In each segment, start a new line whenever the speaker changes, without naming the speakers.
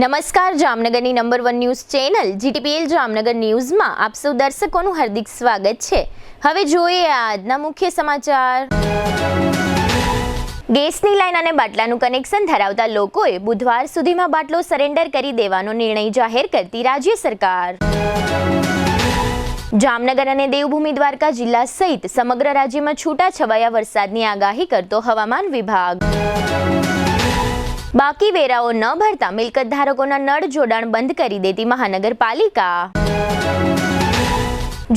નમસ્કાર, જામનગરની number 1 news channel GTPL Jamnagar ન્યૂઝમાં આપ સૌ દર્શકોનું હાર્દિક સ્વાગત છે। હવે જોઈએ આજના મુખ્ય સમાચાર। ગેસની લાઈન અને બાટલાનું કનેક્શન ધરાવતા લોકોએ બુધવાર સુધીમાં બાટલો સરેન્ડર કરી દેવાનો નિર્ણય જાહેર કરતી રાજ્ય સરકાર। જામનગર અને દેવભૂમિ દ્વારકા જિલ્લા સહિત સમગ્ર રાજ્યમાં છૂટાછવાયા વરસાદની આગાહી કરતો હવામાન વિભાગ। બાકી વેરાઓ ન ભરતા મિલકત ધારકોના નળ જોડાણ બંધ કરી દેતી મહાનગરપાલિકા।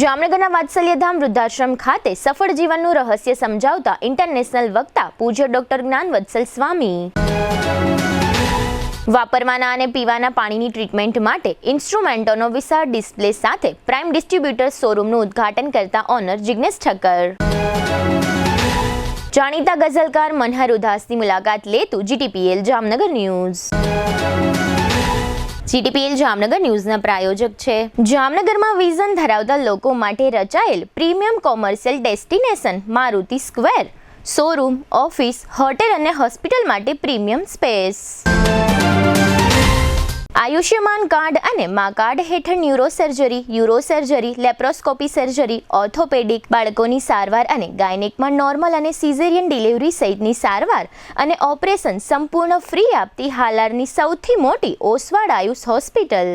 જામનગરના વાત્સલ્યધામ વૃદ્ધાશ્રમ ખાતે સફળ જીવનનું રહસ્ય સમજાવતા ઇન્ટરનેશનલ વક્તા પૂજ્ય ડોક્ટર જ્ઞાનવત્સલ સ્વામી। વાપરવાના અને પીવાના પાણીની ટ્રીટમેન્ટ માટે ઇન્સ્ટ્રુમેન્ટોનો વિશાળ ડિસ્પ્લે સાથે પ્રાઇમ ડિસ્ટ્રીબ્યુટર શોરૂમનું ઉદ્ઘાટન કરતા ઓનર જિગ્નેશ ઠક્કર। જાણીતા ગઝલકાર મનહર ઉદાસની મુલાકાત લેતું GTPL Jamnagar news. GTPL Jamnagar ન્યૂઝના પ્રાયોજક છે જામનગરમાં વિઝન ધરાવતા લોકો માટે રચાયેલ premium commercial destination Maruti square showroom, office, hotel અને હોસ્પિટલ માટે પ્રીમિયમ સ્પેસ। આયુષ્યમાન કાર્ડ અને મા કાર્ડ હેઠળ neurosurgery, urosurgery, laparoscopy surgery, orthopaedic, બાળકોની સારવાર અને ગાયનેકમાં નોર્મલ અને સિઝેરિયન ડિલિવરી સહિતની સારવાર અને ઓપરેશન સંપૂર્ણ ફ્રી આપતી હાલારની સૌથી મોટી ઓસવાડ આયુષ હોસ્પિટલ।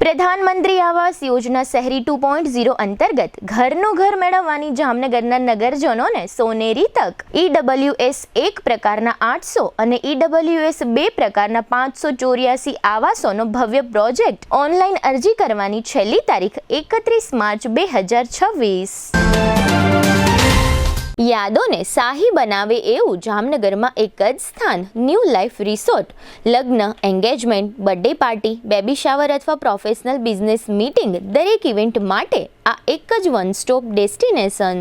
પ્રધાનમંત્રી આવાસ યોજના શહેરી 2.0 અંતર્ગત ઘરનું ઘર મેળવવાની જામનગરના નગરજનોને સોનેરી તક। EWS 1 પ્રકારના 800 અને EWS 2 પ્રકારના 584 આવાસોનો ભવ્ય પ્રોજેક્ટ। ઓનલાઈન અરજી કરવાની છેલ્લી તારીખ 31 માર્ચ 2026। યાદોને શાહી બનાવે એવું જામનગરમાં એક જ સ્થાન ન્યૂ લાઈફ રિસોર્ટ। લગ્ન, engagement, birthday party, baby shower અથવા પ્રોફેશનલ બિઝનેસ મીટિંગ દરેક ઇવેન્ટ માટે આ એક જ વન સ્ટોપ ડેસ્ટિનેશન।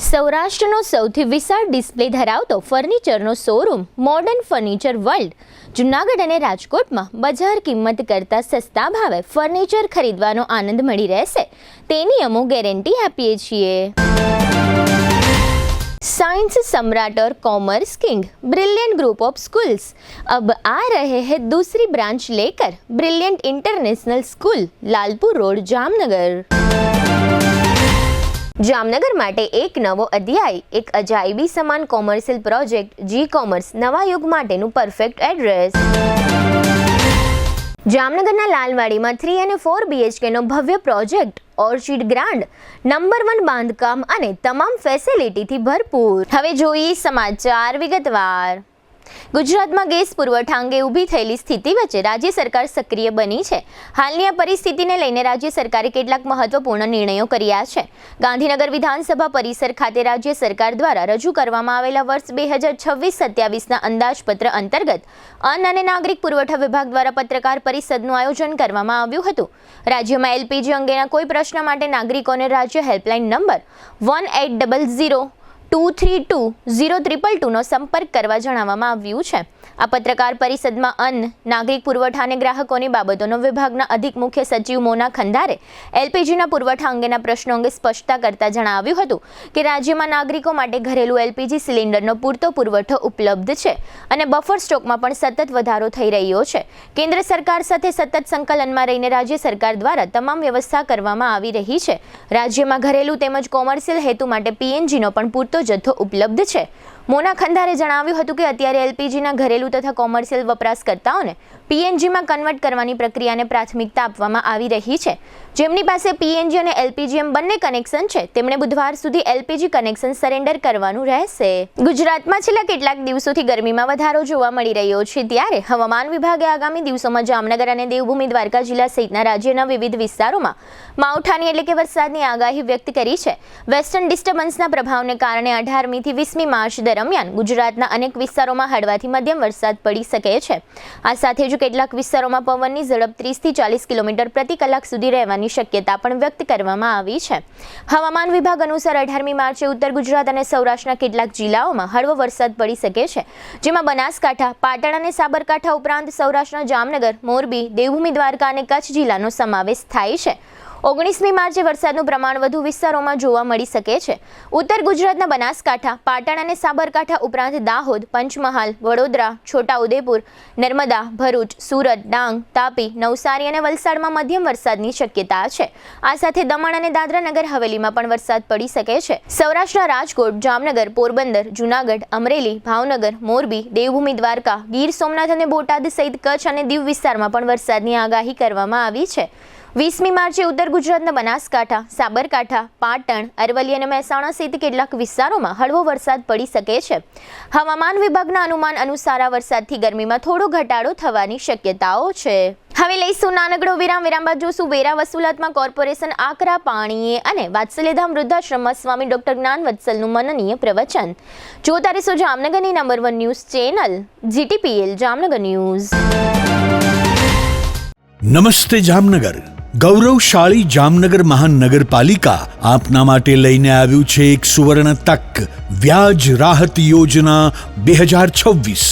સૌરાષ્ટ્રનો સૌથી વિશાળ ડિસ્પ્લે ધરાવતો ફર્નિચરનો showroom modern furniture world Junagadh અને રાજકોટમાં બજાર કિંમત કરતાં સસ્તા ભાવે ફર્નિચર ખરીદવાનો આનંદ મળી રહેશે તેની અમે ગેરંટી આપીએ છીએ। साइंस सम्राट और commerce king brilliant group of schools अब आ रहे हैं दूसरी ब्रांच लेकर। Brilliant international school, Lalpur road, Jamnagar. Jamnagar માટે એક નવો અધ્યાય, એક અજાયબી સમાન કોમર્શિયલ પ્રોજેક્ટ જી કોમર્સ નવા યુગ માટેનું પરફેક્ટ એડ્રેસ। જામનગરના લાલવાડીમાં 3 અને 4 BHK નો ભવ્ય પ્રોજેક્ટ ઓર્ચિડ ગ્રાન્ડ નંબર 1 બાંધકામ અને તમામ ફેસિલિટીથી ભરપૂર। હવે જોઈએ સમાચાર વિગતવાર। ગુજરાતમાં ગેસ પુરવઠા અંગે ઊભી થયેલી સ્થિતિ વચ્ચે રાજ્ય સરકાર સક્રિય બની છે। હાલની આ પરિસ્થિતિને લઈને રાજ્ય સરકારે કેટલાક મહત્વપૂર્ણ નિર્ણયો કર્યા છે। ગાંધીનગર વિધાનસભા પરિસર ખાતે રાજ્ય સરકાર દ્વારા રજૂ કરવામાં આવેલા વર્ષ 2026-27ના અંદાજપત્ર અંતર્ગત અન્ન અને નાગરિક પુરવઠા વિભાગ દ્વારા પત્રકાર પરિષદનું આયોજન કરવામાં આવ્યું હતું। રાજ્યમાં એલપીજી અંગેના કોઈ પ્રશ્ન માટે નાગરિકોને રાજ્ય હેલ્પલાઇન નંબર 1800-232-0322 નો સંપર્ક કરવા જણાવવામાં આવ્યું છે। આ પત્રકાર પરિષદમાં અન્ન, નાગરિક પુરવઠા અને ગ્રાહકોની બાબતોનો વિભાગના અધિક મુખ્ય સચિવ મોના ખંધારે એલપીજીના પુરવઠા અંગેના પ્રશ્નો અંગે સ્પષ્ટતા કરતા જણાવ્યું હતું કે રાજ્યમાં નાગરિકો માટે ઘરેલું એલપીજી સિલિન્ડરનો પૂરતો પુરવઠો ઉપલબ્ધ છે અને બફર સ્ટોકમાં પણ સતત વધારો થઈ રહ્યો છે। કેન્દ્ર સરકાર સાથે સતત સંકલનમાં રહીને રાજ્ય સરકાર દ્વારા તમામ વ્યવસ્થા કરવામાં આવી રહી છે। રાજ્યમાં ઘરેલું તેમજ કોમર્શિયલ હેતુ માટે પીએનજીનો પણ પૂરતો જથ્થો ઉપલબ્ધ છે। મોના ખંધારે જણાવ્યું હતું કે અત્યારે એલપીજીના ઘરેલું તથા કોમર્શિયલ વપરાશકર્તાઓને પીએનજીમાં કન્વર્ટ કરવાની પ્રક્રિયાને પ્રાથમિકતા આપવામાં આવી રહી છે। જેમની પાસે પીએનજી અને એલપીજી એમ બંને કનેક્શન છે તેમણે બુધવાર સુધી એલપીજી કનેક્શન સરેન્ડર કરવાનું રહેશે। ગુજરાતમાં છેલ્લા કેટલાક દિવસોથી ગરમીમાં વધારો જોવા મળી રહ્યો છે ત્યારે હવામાન વિભાગે આગામી દિવસોમાં જામનગર અને દેવભૂમિ દ્વારકા જિલ્લા સહિતના રાજ્યના વિવિધ વિસ્તારોમાં માવઠાની એટલે કે વરસાદની આગાહી વ્યક્ત કરી છે। વેસ્ટર્ન ડિસ્ટર્બન્સના પ્રભાવને કારણે 18મી થી 20મી માર્ચ દરમિયાન ગુજરાતના અનેક વિસ્તારોમાં હળવાથી મધ્યમ વરસાદ પડી શકે છે। આ સાથે જ કેટલાક વિસ્તારોમાં પવનની ઝડપ 30 થી 40 કિલોમીટર પ્રતિ કલાક સુધી રહેવાની શક્યતા પણ વ્યક્ત કરવામાં આવી છે। હવામાન વિભાગ અનુસાર 18મી માર્ચે ઉત્તર ગુજરાત અને સૌરાષ્ટ્રના કેટલાક જિલ્લાઓમાં હળવો વરસાદ પડી શકે છે, જેમાં બનાસકાંઠા, પાટણ અને સાબરકાંઠા ઉપરાંત સૌરાષ્ટ્રના જામનગર, મોરબી, દેવભૂમિ દ્વારકા અને કચ્છ જિલ્લાનો સમાવેશ થાય છે। 19મી માર્ચે વરસાદનું પ્રમાણ વધુ વિસ્તારોમાં જોવા મળી શકે છે. ઉત્તર ગુજરાતના બનાસકાંઠા, પાટણ અને સાબરકાંઠા ઉપરાંત દાહોદ, પંચમહાલ, વડોદરા, છોટાઉદેપુર, નર્મદા, ભરૂચ, સુરત, ડાંગ, તાપી, નવસારી અને વલસાડમાં મધ્યમ વરસાદની શક્યતા છે. આ સાથે દમણ અને દાદરા નગર હવેલીમાં પણ વરસાદ પડી શકે છે. સૌરાષ્ટ્રના રાજકોટ, જામનગર, પોરબંદર, જૂનાગઢ, અમરેલી, ભાવનગર, મોરબી, દેવભૂમિ દ્વારકા, ગીર સોમનાથ અને બોટાદ સહિત કચ્છ અને દીવ વિસ્તારમાં પણ વરસાદની આગાહી કરવામાં આવી છે. 20મી માર્ચે ઉત્તર ગુજરાતના બનાસકાંઠા, સાબરકાંઠા, પાટણ, અરવલ્લી અને મહેસાણા સહિત કેટલાક વિસ્તારોમાં હળવો વરસાદ પડી શકે છે. હવામાન વિભાગના અનુમાન અનુસાર આ વરસાદથી ગરમીમાં થોડો ઘટાડો થવાની શક્યતાઓ છે. હવે લઈશું નાનકડો વિરામ બાદ જોશું વેરા વસૂલાતમાં કોર્પોરેશન આકરા પાણીએ અને વાત્સલ્યધામ વૃદ્ધાશ્રમમાં સ્વામી ડોક્ટર જ્ઞાનવત્સલનું મનનીય પ્રવચન. જોતા રહેશો જામનગરની number 1 news channel GTPL Jamnagar news.
નમસ્તે જામનગર. ગૌરવશાળી જામનગર મહાનગરપાલિકા આપના માટે લઈને આવ્યું છે એક સુવર્ણ તક. વ્યાજ રાહત યોજના 2026.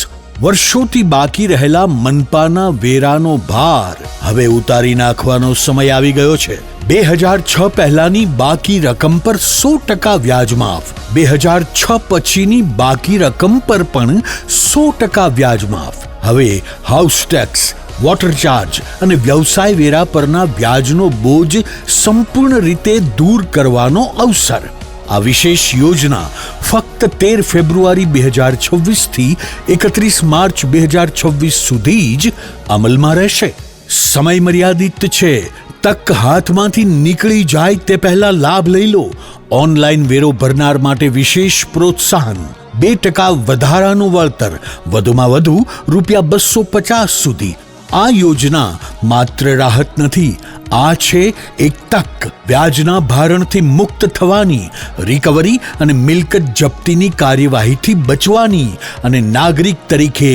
વર્ષોથી બાકી રહેલા મનપાના વેરાનો ભાર હવે ઉતારી નાખવાનો સમય આવી ગયો છે. 2006 પહેલાની બાકી રકમ પર 100% વ્યાજ માફ. 2006 પછીની બાકી રકમ પર પણ 100% વ્યાજ માફ. હવે હાઉસ ટેક્સ, વોટર ચાર્જ અને વ્યવસાય વેરા પરના વ્યાજનો બોજ સંપૂર્ણ રીતે દૂર કરવાનો અવસર. આ વિશેષ યોજના ફક્ત 13 ફેબ્રુઆરી 2026 થી 31 માર્ચ 2026 સુધી જ અમલમાં રહેશે. સમય મર્યાદિત છે. તક હાથમાંથી નીકળી જાય તે પહેલા લાભ લઈ લો. ઓનલાઈન વેરો ભરનાર માટે વિશેષ પ્રોત્સાહન, 2% વધારાનું વળતર, વધુમાં વધુ ₹250 સુધી. આ યોજના માત્ર રાહત નથી, આ છે એક તક. વ્યાજના ભારણથી મુક્ત થવાની, રિકવરી અને મિલકત જપ્તીની કાર્યવાહીથી બચવાની અને નાગરિક તરીકે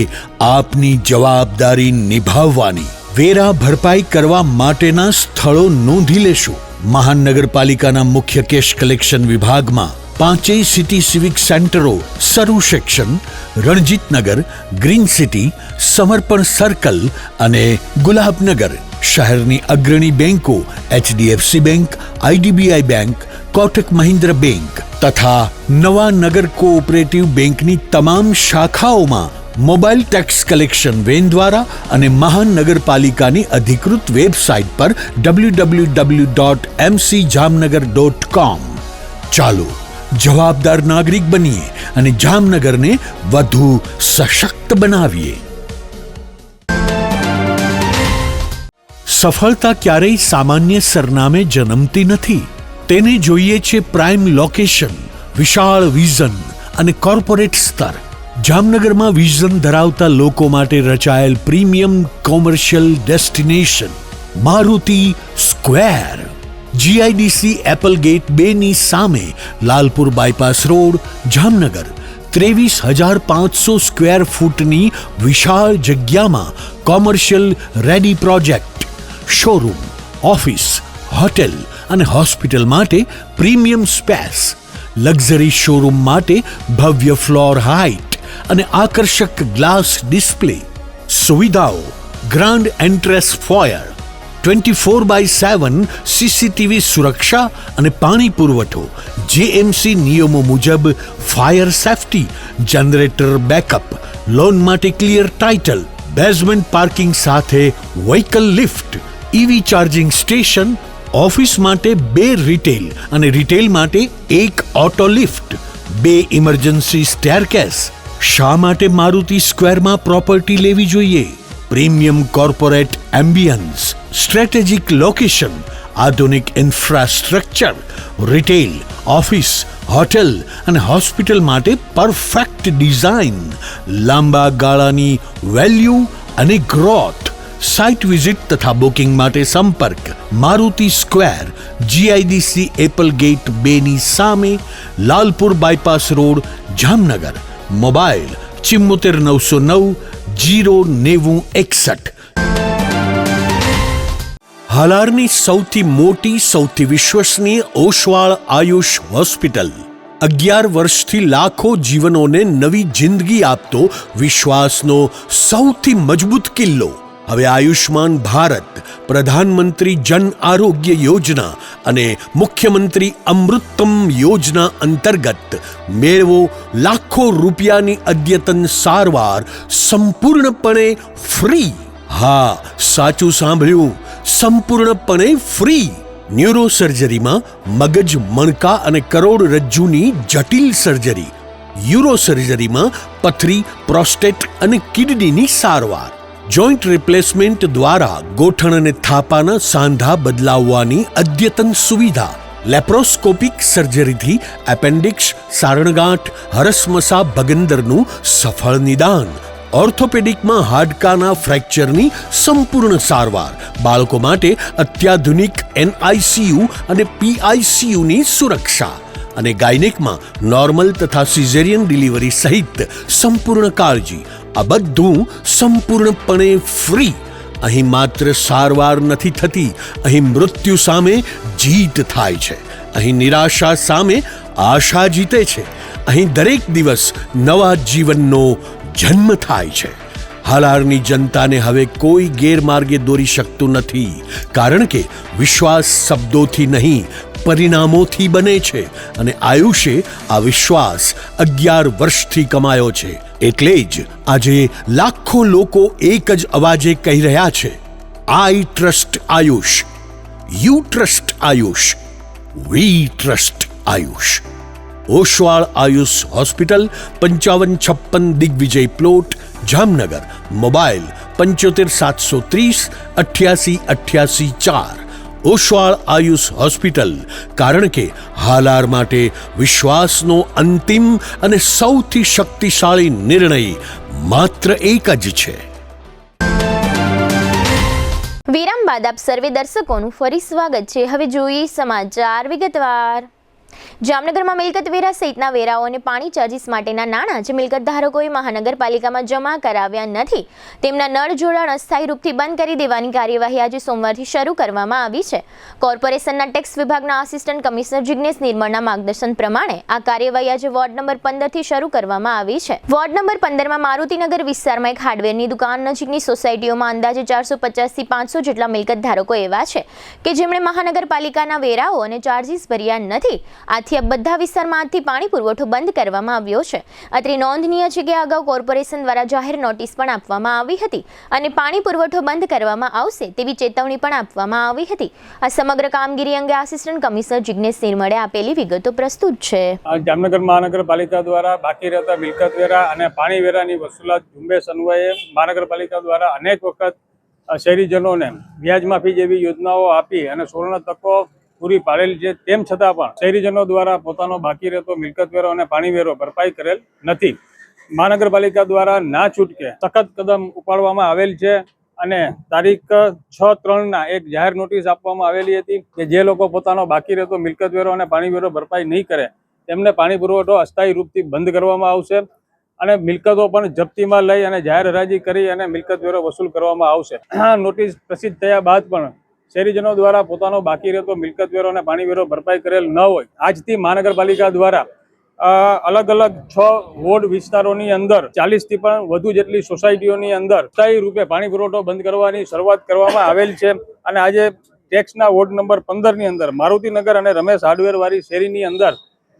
આપની જવાબદારી નિભાવવાની. વેરા ભરપાઈ કરવા માટેના સ્થળો નોંધી લેશું. મહાનગરપાલિકાના મુખ્ય કેશ કલેક્શન વિભાગમાં 5 સિટી સિવિક સેન્ટરો, સરુ સેક્શન, રણજીતનગર, ગ્રીન સિટી, સમર્પણ સર્કલ અને ગુલાબનગર. શહેરની અગ્રણી બેંકો HDFC bank, IDBI bank, Kotak Mahindra bank તથા નવા નગર કોઓપરેટિવ બેંકની તમામ શાખાઓમાં મોબાઈલ ટેક્સ કલેક્શન વેન દ્વારા અને મહાનગરપાલિકાની અધિકૃત વેબસાઇટ પર www.mcjamnagar.com. ચાલો જવાબદાર નાગરિક બનીએ અને જામનગરને વધુ સશક્ત બનાવીએ. સફળતા ક્યારેય સામાન્ય સરનામે જન્મતી નથી. તેને જોઈએ છે પ્રાઇમ લોકેશન, વિશાળ વિઝન અને કોર્પોરેટ સ્તર. જામનગરમાં વિઝન ધરાવતા લોકો માટે રચાયેલ premium commercial destination Maruti square. GIDC એપલગેટ 2 ની સામે, Lalpur bypass road, Jamnagar. 23,500 square ફૂટની વિશાળ જગ્યામાં commercial ready project, showroom, office, hotel અને હોસ્પિટલ માટે પ્રીમિયમ સ્પેસ, લક્ઝરી શોરૂમ માટે ભવ્ય ફ્લોર હાઇટ અને આકર્ષક ગ્લાસ ડિસ્પ્લે. સુવિધાઓ: ગ્રાન્ડ એન્ટ્રેસ ફોયર, 24/7 CCTV સુરક્ષા અને પાણી પુરવઠો, JMC નિયમો મુજબ fire safety, generator backup, loan માટે ક્લિયર ટાઇટલ, બેઝમેન્ટ પાર્કિંગ સાથે vehicle lift, EV charging station, office માટે 2 રિટેલ અને રિટેલ માટે 1 ઓટો લિફ્ટ, 2 ઇમરજન્સી સ્ટેરકેસ. શા માટે મારુતિ સ્ક્વેરમાં પ્રોપર્ટી લેવી જોઈએ? Premium corporate ambience, strategic location, આધુનિક ઇન્ફ્રાસ્ટ્રક્ચર, રિટેલ, ઓફિસ, હોટેલ અને હોસ્પિટલ માટે પરફેક્ટ ડિઝાઇન, લાંબા ગાળાની વેલ્યુ અને ગ્રોથ. સાઇટ વિઝિટ તથા બુકિંગ માટે સંપર્ક મારુતિ સ્ક્વેર, GIDC એપલગેટ 2 ની સામે, Lalpur bypass road, Jamnagar. Mobile 74 909 09061. હાલારની સૌથી મોટી, સૌથી વિશ્વસનીય ઓશવાળ આયુષ હોસ્પિટલ. 11 વર્ષથી લાખો જીવનોને નવી જિંદગી આપતો વિશ્વાસનો સૌથી મજબૂત કિલ્લો. હવે આયુષ્માન ભારત, પ્રધાનમંત્રી જન આરોગ્ય યોજના અને મુખ્યમંત્રી અમૃતમ યોજના અંતર્ગત મેળવો લાખો રૂપિયાની અદ્યતન સારવાર સંપૂર્ણપણે ફ્રી. હા, સાચું સાંભળ્યું, સંપૂર્ણપણે ફ્રી. ન્યુરો સર્જરીમાં મગજ, મણકા અને કરોડરજ્જુની જટિલ સર્જરી, યુરો સર્જરીમાં પથરી, પ્રોસ્ટેટ અને કિડનીની સારવાર, જોઈન્ટ રિપ્લેસમેન્ટ દ્વારા ગોઠણ અને થાપાના સાંધા બદલાવવાની અદ્યતન સુવિધા, લેપ્રોસ્કોપિક સર્જરીથી એપેન્ડિક્સ, સારણગાંઠ, હરસમસા, ભગંદરનું સફળ નિદાન, ઓર્થોપેડિકમાં હાડકાના ફ્રેક્ચરની સંપૂર્ણ સારવાર, બાળકો માટે અત્યાધુનિક NICU અને PICUની સુરક્ષા અને ગાયનેકમાં નોર્મલ તથા સિઝેરિયન ડિલિવરી સહિત સંપૂર્ણ કાળજી. આ બધું સંપૂર્ણપણે ફ્રી. અહીં માત્ર સારવાર નથી થતી, અહીં મૃત્યુ સામે જીત થાય છે. અહીં નિરાશા સામે આશા જીતે છે. અહીં દરેક દિવસ નવા જીવનનો જન્મ થાય છે. હાલારની જનતાને હવે કોઈ ગેરમાર્ગે દોરી શકતું નથી, કારણ કે વિશ્વાસ શબ્દોથી નહીં, પરિણામોથી બને છે. અને આયુષે આ વિશ્વાસ 11 વર્ષથી કમાયો છે. એટલે જ આજે લાખો લોકો એક જ અવાજે કહી રહ્યા છે, I trust Ayush, you trust Ayush, we trust Ayush. Oshwal Ayush hospital, 5556 Digvijay plot, Jamnagar. Mobile 75 730 88 88 4. Oshwal Ayush hospital, કારણ કે હાલાર માટે વિશ્વાસનો અંતિમ અને સૌથી શક્તિશાળી નિર્ણય માત્ર એક જ છે.
વિરામ બાદ આપ સર્વે દર્શકોનું ફરી સ્વાગત છે. હવે જોઈએ સમાચાર વિગતવાર. જામનગરમાં મિલકત વેરા સહિતના વેરાઓ અને પાણી ચાર્જીસ માટેના નાણાં જે મિલકત ધારકોએ મહાનગરપાલિકામાં જમા કરાવ્યા નથી તેમના નળ જોડાણ અસ્થાયી રૂપથી બંધ કરી દેવાની કાર્યવાહી આજે સોમવારથી શરૂ કરવામાં આવી છે. કોર્પોરેશનના ટેક્સ વિભાગના આસિસ્ટન્ટ કમિશનર જિગ્નેશ નિર્મળના માર્ગદર્શન પ્રમાણે આ કાર્યવાહી આજે વોર્ડ નંબર 15 થી શરૂ કરવામાં આવી છે. વોર્ડ નંબર 15માં મારુતિનગર વિસ્તારમાં એક હાર્ડવેરની દુકાન નજીકની સોસાયટીઓમાં અંદાજે 450 થી 500 જેટલા મિલકત ધારકો એવા છે કે જેમણે મહાનગરપાલિકાના વેરાઓ અને ચાર્જીસ ભર્યા નથી. આથી આ બધા વિસ્તારમાં આજથી પાણી પુરવઠો બંધ કરવામાં આવ્યો છે. અત્રે નોંધનીય છે કે અગાઉ કોર્પોરેશન દ્વારા જાહેર નોટિસ પણ આપવામાં આવી હતી અને પાણી પુરવઠો બંધ કરવામાં આવશે તેવી ચેતવણી પણ આપવામાં આવી હતી. આ સમગ્ર કામગીરી અંગે આસિસ્ટન્ટ કમિશનર જિગ્નેશ નિર્મળે આપેલી વિગતો પ્રસ્તુત છે.
જામનગર મહાનગરપાલિકા દ્વારા બાકી રહેતા મિલકત વેરા અને પાણી વેરાની વસૂલાત ઝુંબેશ અન્વયે મહાનગરપાલિકા દ્વારા અનેક વખત શહેરીજનોને વ્યાજ માફી જેવી યોજનાઓ આપી અને સુવર્ણ તકો પૂરી પાડેલી છે. તેમ છતાં પણ શહેરીજનો દ્વારા પોતાનો બાકી રહેતો મિલકત વેરો અને પાણી વેરો ભરપાઈ કરેલ નથી. મહાનગરપાલિકા દ્વારા ના છૂટકે સખત કદમ ઉપાડવામાં આવેલ છે અને તારીખ 6/3 એક જાહેર નોટિસ આપવામાં આવેલી હતી કે જે લોકો પોતાનો બાકી રહેતો મિલકત વેરો અને પાણી વેરો ભરપાઈ નહીં કરે તેમને પાણી પુરવઠો અસ્થાયી રૂપથી બંધ કરવામાં આવશે અને મિલકતો પણ જપ્તીમાં લઈ અને જાહેર હરાજી કરી અને મિલકત વેરો વસૂલ કરવામાં આવશે. આ નોટિસ પ્રસિદ્ધ થયા બાદ પણ શહેરીજનો દ્વારા પોતાનો બાકી રહેતો મિલકત વેરો અને પાણી વેરો ભરપાઈ કરેલ ન હોય આજથી મહાનગરપાલિકા દ્વારા અલગ અલગ 6 વોર્ડ વિસ્તારોની અંદર 40 થી પણ વધુ જેટલી સોસાયટીઓની અંદર સ્થાયી રૂપે પાણી પુરવઠો બંધ કરવાની શરૂઆત કરવામાં આવેલ છે. અને આજે ટેક્સના વોર્ડ નંબર 15 ની અંદર મારુતિનગર અને રમેશ હાર્ડવેર વાળી શેરીની અંદર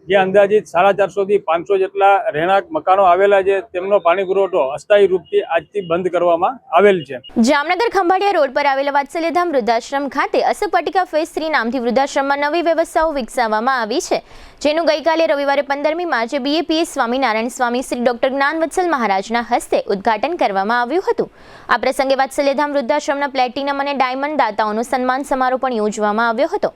જે અંદાજિત 450 થી 500 જેટલા રહેણાંક મકાનો આવેલા છે તેમનો પાણી પુરવઠો અસ્થાયી રૂપથી આજથી બંધ કરવામાં આવેલ છે.
જામનગર ખંભાળિયા રોડ પર આવેલા વાત્સલ્યધામ વૃદ્ધાશ્રમ ખાતે અશોક વાટિકા ફેઝ 3 નામથી વૃદ્ધાશ્રમમાં નવી વ્યવસ્થાઓ વિકસાવવામાં આવી છે, જેનું ગઈકાલે રવિવારે 15મી માર્ચે BAPS સ્વામિનારાયણ સ્વામી શ્રી ડોક્ટર જ્ઞાનવત્સલ મહારાજના હસ્તે ઉદ્ઘાટન કરવામાં આવ્યું હતું. આ પ્રસંગે વાત્સલ્યધામ વૃદ્ધાશ્રમના પ્લેટિનમ અને ડાયમંડ દાતાઓનો સન્માન સમારોહ પણ યોજવામાં આવ્યો હતો.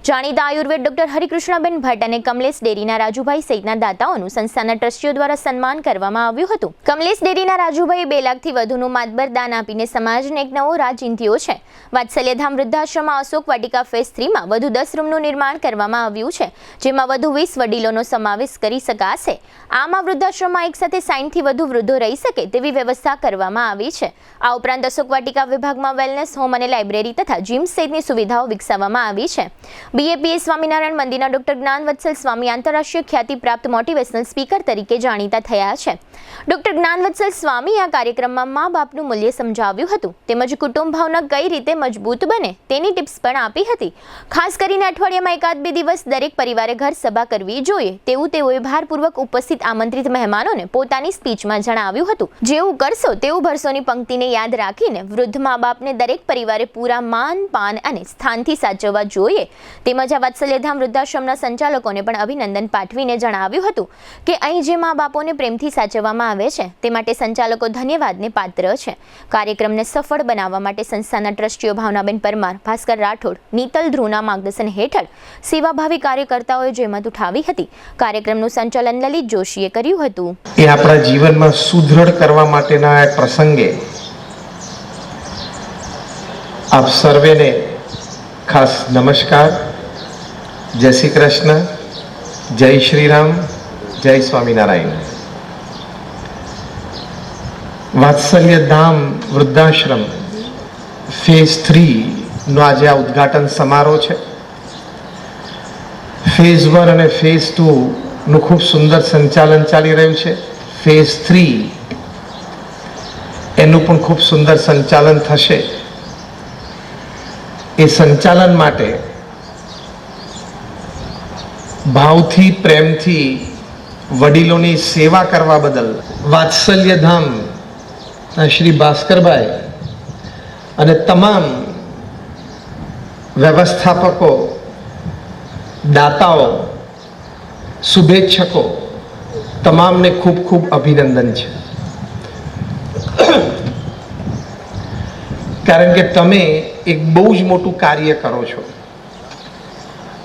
જાણીતા આયુર્વેદ ડોક્ટર હરિકૃષ્ણબેન ભટ્ટ અને કમલેશ ડેરીના રાજુભાઈ સહિતના દાતાઓનું સંસ્થાના ટ્રસ્ટીઓ દ્વારા સન્માન કરવામાં આવ્યું હતું. કમલેશ ડેરીના રાજુભાઈએ 2 લાખથી વધુનું માતબર દાન આપીને સમાજને એક નવો રાહ ચીંધ્યો છે. વાત્સલ્યધામ વૃદ્ધાશ્રમમાં અશોક વાટિકા ફેઝ 3માં વધુ 10 રૂમનું નિર્માણ કરવામાં આવ્યું છે, જેમાં વધુ 20 વડીલોનો સમાવેશ કરી શકાશે. આમાં વૃદ્ધાશ્રમમાં એક સાથે 60 થી વધુ વૃદ્ધો રહી શકે તેવી વ્યવસ્થા કરવામાં આવી છે. આ ઉપરાંત અશોક વાટિકા વિભાગમાં વેલનેસ હોમ અને લાઇબ્રેરી તથા જીમ સહિતની સુવિધાઓ વિકસાવવામાં આવી છે. BAPS સ્વામિનારાયણ મંદિરના ડોક્ટર જ્ઞાનવત્સલ સ્વામી આંતરરાષ્ટ્રીય ખ્યાતિ પ્રાપ્ત મોટિવેશનલ સ્પીકર તરીકે જાણીતા થયા છે. ડોક્ટર જ્ઞાનવત્સલ સ્વામી આ કાર્યક્રમમાં મા બાપનું મૂલ્ય સમજાવ્યું હતું તેમજ કુટુંબ ભાવના કઈ રીતે મજબૂત બને તેની ટિપ્સ પણ આપી હતી. ખાસ કરીને અઠવાડિયામાં 1-2 દિવસ દરેક પરિવારે ઘર સભા કરવી જોઈએ તેવું તેઓએ ભારપૂર્વક ઉપસ્થિત આમંત્રિત મહેમાનોને પોતાની સ્પીચમાં જણાવ્યું હતું. જેવું કરશો તેવું ભરશોની પંક્તિને યાદ રાખીને વૃદ્ધ મા બાપને દરેક પરિવારે પૂરા માન પાન અને સ્થાનથી સાચવવા જોઈએ. તેમજ આ વાત્સલ્યધામ વૃદ્ધાશ્રમના સંચાલકોને પણ અભિનંદન પાઠવીને જણાવ્યું હતું કે અહીં જે મા બાપોને પ્રેમથી સાચવવામાં આવે છે તે માટે સંચાલકો ધન્યવાદને પાત્ર છે. કાર્યક્રમને સફળ બનાવવા માટે સંસ્થાના ટ્રસ્ટીઓ ભાવનાબેન પરમાર, ભાસ્કર રાઠોડ, નીતલ ધ્રુવના માર્ગદર્શન હેઠળ સેવાભાવી કાર્યકર્તાઓએ જહેમત ઉઠાવી હતી. કાર્યક્રમનું સંચાલન લલિત જોશીએ કર્યું હતું.
એ આપણા જીવનમાં સુદૃઢ કરવા માટેના આ પ્રસંગે આપ સર્વેને ખાસ નમસ્કાર, જય શ્રી કૃષ્ણ, જય શ્રી રામ, જય સ્વામિનારાયણ. વાત્સલ્યધામ વૃદ્ધાશ્રમ ફેઝ 3 નો આજે આ ઉદ્ઘાટન સમારોહ છે. ફેઝ 1 અને ફેઝ 2 નું ખૂબ સુંદર સંચાલન ચાલી રહ્યું છે. ફેઝ 3 એનું પણ ખૂબ સુંદર સંચાલન થશે. એ સંચાલન માટે ભાવથી પ્રેમથી વડીલોની સેવા કરવા બદલ વાત્સલ્યધામ શ્રી ભાસ્કરભાઈ અને તમામ વ્યવસ્થાપકો, દાતાઓ, શુભેચ્છકો તમામને ખૂબ ખૂબ અભિનંદન છે. કારણ કે તમે એક બહુ જ મોટું કાર્ય કરો છો.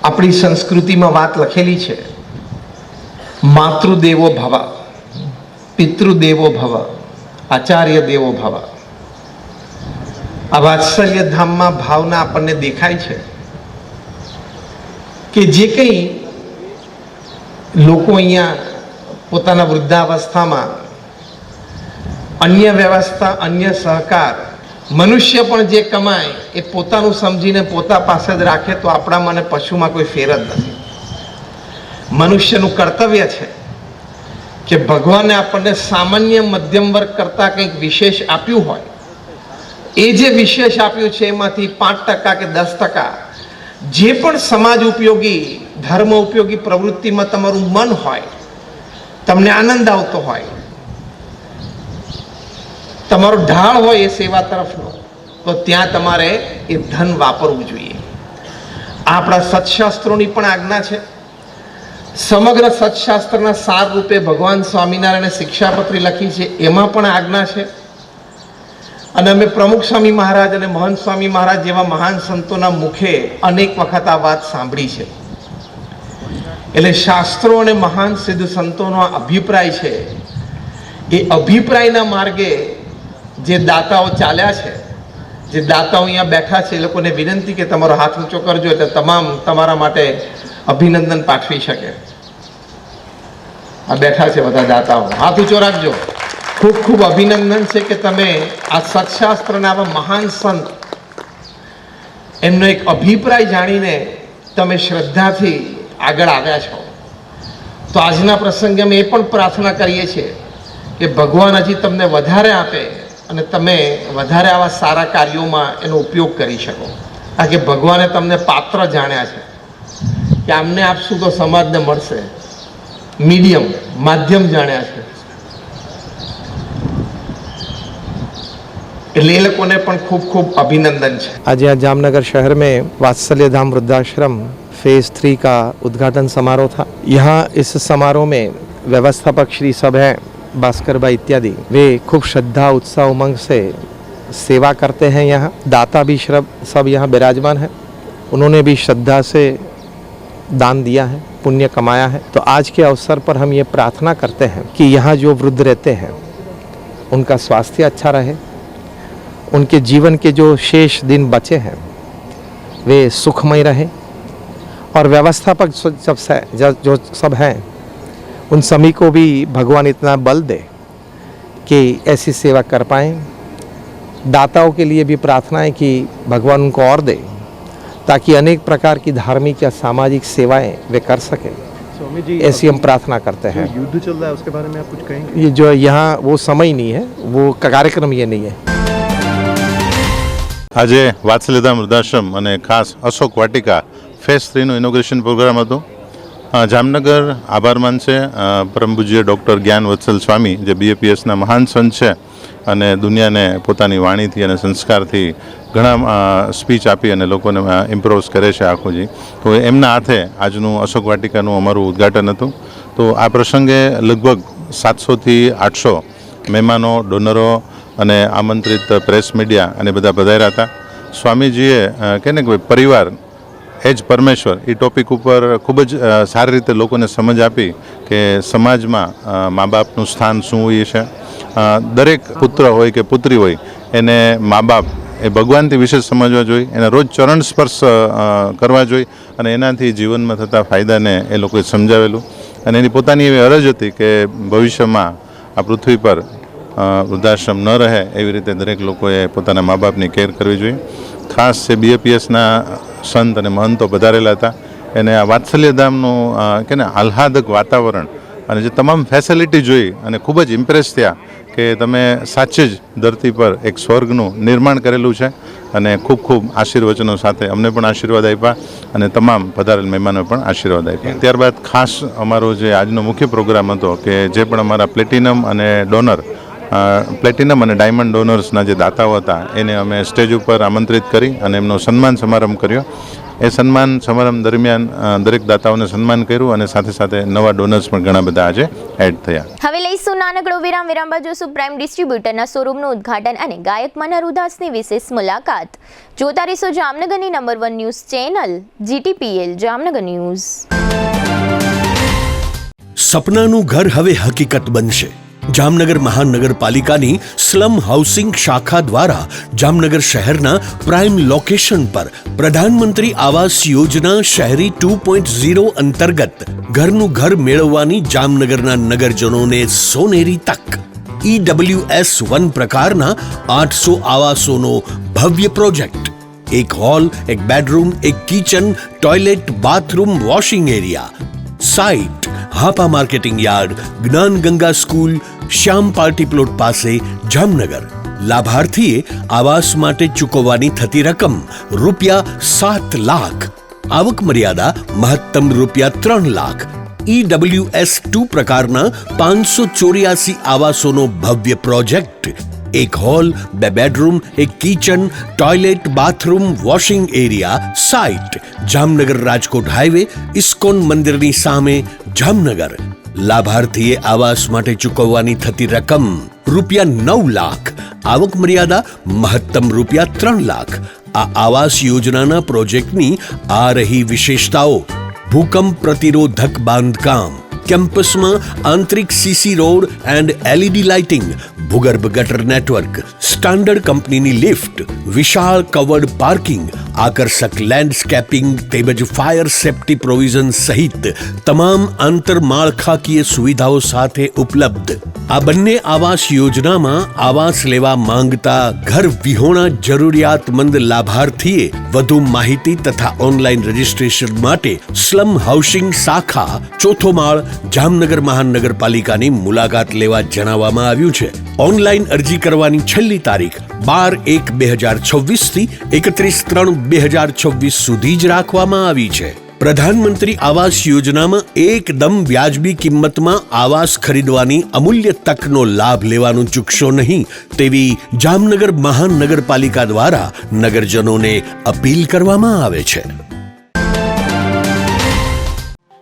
આપણી સંસ્કૃતિમાં વાત લખેલી છે, માતૃદેવો ભવ, પિતૃદેવો ભવ, આચાર્ય દેવો ભવ. આ વાત્સલ્ય ધામમાં ભાવના આપણને દેખાય છે કે જે કંઈ લોકો અહીંયા પોતાના વૃદ્ધાવસ્થામાં અન્ય વ્યવસ્થા, અન્ય સહકાર, મનુષ્ય પણ જે કમાય એ પોતાનું સમજીને પોતા પાસે જ રાખે તો આપણા મને પશુમાં કોઈ ફેર જ નથી. મનુષ્યનું કર્તવ્ય છે કે ભગવાને આપણને સામાન્ય મધ્યમ વર્ગ કરતાં કંઈક વિશેષ આપ્યું હોય, એ જે વિશેષ આપ્યું છે એમાંથી 5% કે 10% જે પણ સમાજ ઉપયોગી, ધર્મ ઉપયોગી પ્રવૃત્તિમાં તમારું મન હોય, તમને આનંદ આવતો હોય, તમારો ઢાળ હોય એ સેવા તરફનો, તો ત્યાં તમારે એ ધન વાપરવું જોઈએ. આપણા સત્શાસ્ત્રોની પણ આજ્ઞા છે. સમગ્ર સત્શાસ્ત્રના સાર રૂપે ભગવાન સ્વામિનારાયણે શિક્ષાપત્રી લખી છે, એમાં પણ આજ્ઞા છે. અને અમે પ્રમુખ સ્વામી મહારાજ અને મહંત સ્વામી મહારાજ જેવા મહાન સંતોના મુખે અનેક વખત આ વાત સાંભળી છે. એટલે શાસ્ત્રો અને મહાન સિદ્ધ સંતોનો અભિપ્રાય છે, એ અભિપ્રાયના માર્ગે જે દાતાઓ ચાલ્યા છે, જે દાતાઓ અહીંયા બેઠા છે, એ લોકોને વિનંતી કે તમારો હાથ ઊંચો કરજો એટલે તમામ તમારા માટે અભિનંદન પાઠવી શકે. આ બેઠા છે બધા દાતાઓ, હાથ ઊંચો રાખજો. ખૂબ ખૂબ અભિનંદન છે કે તમે આ સત્શાસ્ત્રના આવા મહાન સંત, એમનો એક અભિપ્રાય જાણીને તમે શ્રદ્ધાથી આગળ આવ્યા છો. તો આજના પ્રસંગે અમે એ પણ પ્રાર્થના કરીએ છીએ કે ભગવાન હજી તમને વધારે આપે અને તમે વધારે આવા સારા કાર્યોમાં એનો ઉપયોગ કરી શકો. કારણ કે ભગવાને તમને પાત્ર જાણ્યા છે કે આમને આપશું તો સમાજને મળશે, મીડિયમ, માધ્યમ જાણ્યા છે. એટલે એ લોકોને પણ ખૂબ ખૂબ અभिनंदन છે. आज यहाँ जामनगर शहर में वात्सल्य धाम वृद्धाश्रम फेज 3 का उद्घाटन समारोह था. यहाँ इस समारोह में व्यवस्थापक श्री सब हैं, भास्कर भाई इत्यादि, वे खूब श्रद्धा, उत्साह, उमंग से सेवा करते हैं. यहाँ दाता भी सब यहाँ विराजमान है. उन्होंने भी श्रद्धा से दान दिया है, पुण्य कमाया है. तो आज के अवसर पर हम ये प्रार्थना करते हैं कि यहाँ जो वृद्ध रहते हैं उनका स्वास्थ्य अच्छा रहे, उनके जीवन के जो शेष दिन बचे हैं वे सुखमय रहे, और व्यवस्थापक जो सब हैं उन सभी को भी भगवान इतना बल दे कि ऐसी सेवा कर पाएँ. दाताओं के लिए भी प्रार्थना है कि भगवान उनको और दे ताकि अनेक प्रकार की धार्मिक या सामाजिक सेवाएं वे कर सकें.
स्वामी जी
ऐसी हम प्रार्थना करते हैं।
जो युद्ध चल रहा है उसके बारे में आप कुछ कहेंगे?
ये जो यहाँ वो समय नहीं है, वो कार्यक्रम ये नहीं है।
આજે વાત્સલ્યધામ વૃદ્ધાશ્રમ અને ખાસ અશોક વાટિકા ફેઝ 3નું ઇનોગ્રેશન પ્રોગ્રામ હતો. જામનગર આભાર માનશે પરમ પૂજ્ય ડૉક્ટર જ્ઞાન વત્સલ સ્વામી, જે BAPSના મહાન સંત છે અને દુનિયાને પોતાની વાણીથી અને સંસ્કારથી ઘણા સ્પીચ આપી અને લોકોને ઇમ્પ્રોવ્સ કરે છે આખુંજી. તો એમના હાથે આજનું અશોક વાટિકાનું અમારું ઉદ્ઘાટન હતું. તો આ પ્રસંગે લગભગ 700થી 800 મહેમાનો, ડોનરો અને આમંત્રિત પ્રેસ મીડિયા અને બધા પધાર્યા હતા. સ્વામીજીએ કહે ને કે પરિવાર એ જ પરમેશ્વર એ ટોપિક ઉપર ખૂબ જ સારી રીતે લોકોને સમજ આપી કે સમાજમાં મા બાપનું સ્થાન શું હોય છે. દરેક પુત્ર હોય કે પુત્રી હોય એને મા બાપ એ ભગવાનથી વિશેષ સમજવા જોઈએ, એના રોજ ચરણ સ્પર્શ કરવા જોઈએ અને એનાથી જીવનમાં થતા ફાયદાને એ લોકોએ સમજાવેલું. અને એની પોતાની એવી અરજ હતી કે ભવિષ્યમાં આ પૃથ્વી પર વૃદ્ધાશ્રમ ન રહે એવી રીતે દરેક લોકોએ પોતાના મા બાપની કેર કરવી જોઈએ. ખાસ જે BAPSના સંત અને મહંતો પધારેલા હતા એને આ વાત્સલ્યધામનું કે ને આહ્લાદક વાતાવરણ અને જે તમામ ફેસિલિટી જોઈ અને ખૂબ જ ઇમ્પ્રેસ થયા કે તમે સાચે જ ધરતી પર એક સ્વર્ગનું નિર્માણ કરેલું છે. અને ખૂબ ખૂબ આશીર્વચનો સાથે અમને પણ આશીર્વાદ આપ્યા અને તમામ પધારેલ મહેમાનોએ પણ આશીર્વાદ આપ્યા. ત્યારબાદ ખાસ અમારો જે આજનો મુખ્ય પ્રોગ્રામ હતો કે જે પણ અમારા પ્લેટિનમ અને ડોનર પ્લેટિનમ અને ડાયમંડ ડોનર્સના જે દાતાઓ હતા એને અમે સ્ટેજ ઉપર આમંત્રિત કરી અને એમનો સન્માન સમારંભ કર્યો. એ સન્માન સમારંભ દરમિયાન દરેક દાતાઓને સન્માન કર્યું અને સાથે સાથે નવા ડોનર્સ પણ ઘણા બધા આજે એડ થયા.
હવે લઈશું નાનકડો વિરામ બાદ જોશું પ્રાઇમ ડિસ્ટ્રીબ્યુટરના શોરૂમનું ઉદ્ઘાટન અને ગાયક મનહર ઉદાસની વિશેષ મુલાકાત. જોતા રહીશો જામનગરની number 1 news channel GTPL Jamnagar news.
સપનાનું ઘર હવે હકીકત બનશે. જામનગર મહાનગરપાલિકાની સ્લમ હાઉસિંગ શાખા દ્વારા જામનગર શહેરના પ્રાઇમ લોકેશન પર પ્રધાનમંત્રી આવાસ યોજના શહેરી 2.0 અંતર્ગત ઘરનું ઘર મેળવવાની જામનગરના નગરજનોને સોનેરી તક. EWS 1 પ્રકારના 800 આવાસોનો ભવ્ય પ્રોજેક્ટ. એક હોલ, એક બેડરૂમ, એક kitchen, toilet, bathroom, washing area. Site Hapa marketing yard, જ્ઞાન ગંગા સ્કૂલ, શ્યામ પાર્ટી પ્લોટ પાસે, જામનગર. લાભાર્થીએ આવાસ માટે ચૂકવવાની થતી રકમ ₹7 લાખ. આવક મર્યાદા મહત્તમ ₹3 લાખ. EWS 2 પ્રકારના 584 આવાસોનો ભવ્ય પ્રોજેક્ટ. એક હોલ, 2 બેડરૂમ, એક kitchen, toilet, bathroom, washing area. Site Jamnagar Rajkot highway, ISKCON મંદિરની સામે, જામનગર. લાભાર્થીએ આવાસ માટે ચૂકવવાની થતી રકમ ₹9 લાખ. આવક મર્યાદા મહત્તમ ₹3 લાખ. આ આવાસ યોજનાના પ્રોજેક્ટની આ રહી વિશેષતાઓ. ભૂકંપ પ્રતિરોધક બાંધકામ, કેમ્પસમાં આંતરિક CC road and LED lighting, ભૂગર્ભ ગટર નેટવર્ક, સ્ટાન્ડર્ડ કંપનીની લિફ્ટ, વિશાળ કવર્ડ પાર્કિંગ, આકર્ષક લેન્ડસ્કેપિંગ તેમજ ફાયર સેફ્ટી પ્રોવિઝન સહિત તમામ આંતરમાળખાકીય સુવિધાઓ સાથે ઉપલબ્ધ. આ બંને આવાસ યોજનામાં આવાસ લેવા માંગતા ઘર વિહોણા જરૂરિયાતમંદ લાભાર્થીએ વધુ માહિતી તથા ઓનલાઈન રજીસ્ટ્રેશન માટે સ્લમ હાઉસિંગ શાખા, 4થો માળ, જામનગર મહાનગરપાલિકાની મુલાકાત લેવા જણાવવામાં આવ્યું છે. ઓનલાઈન અરજી કરવાની છેલ્લી તારીખ 12/1/2026 થી 31/3/2026 સુધી જ રાખવામાં આવી છે. પ્રધાનમંત્રી આવાસ યોજનામાં એકદમ વ્યાજબી કિંમતમાં આવાસ ખરીદવાની અમૂલ્ય તકનો લાભ લેવાનું ચૂકશો નહીં તેવી જામનગર મહાનગરપાલિકા દ્વારા નગરજનોને અપીલ કરવામાં આવે છે.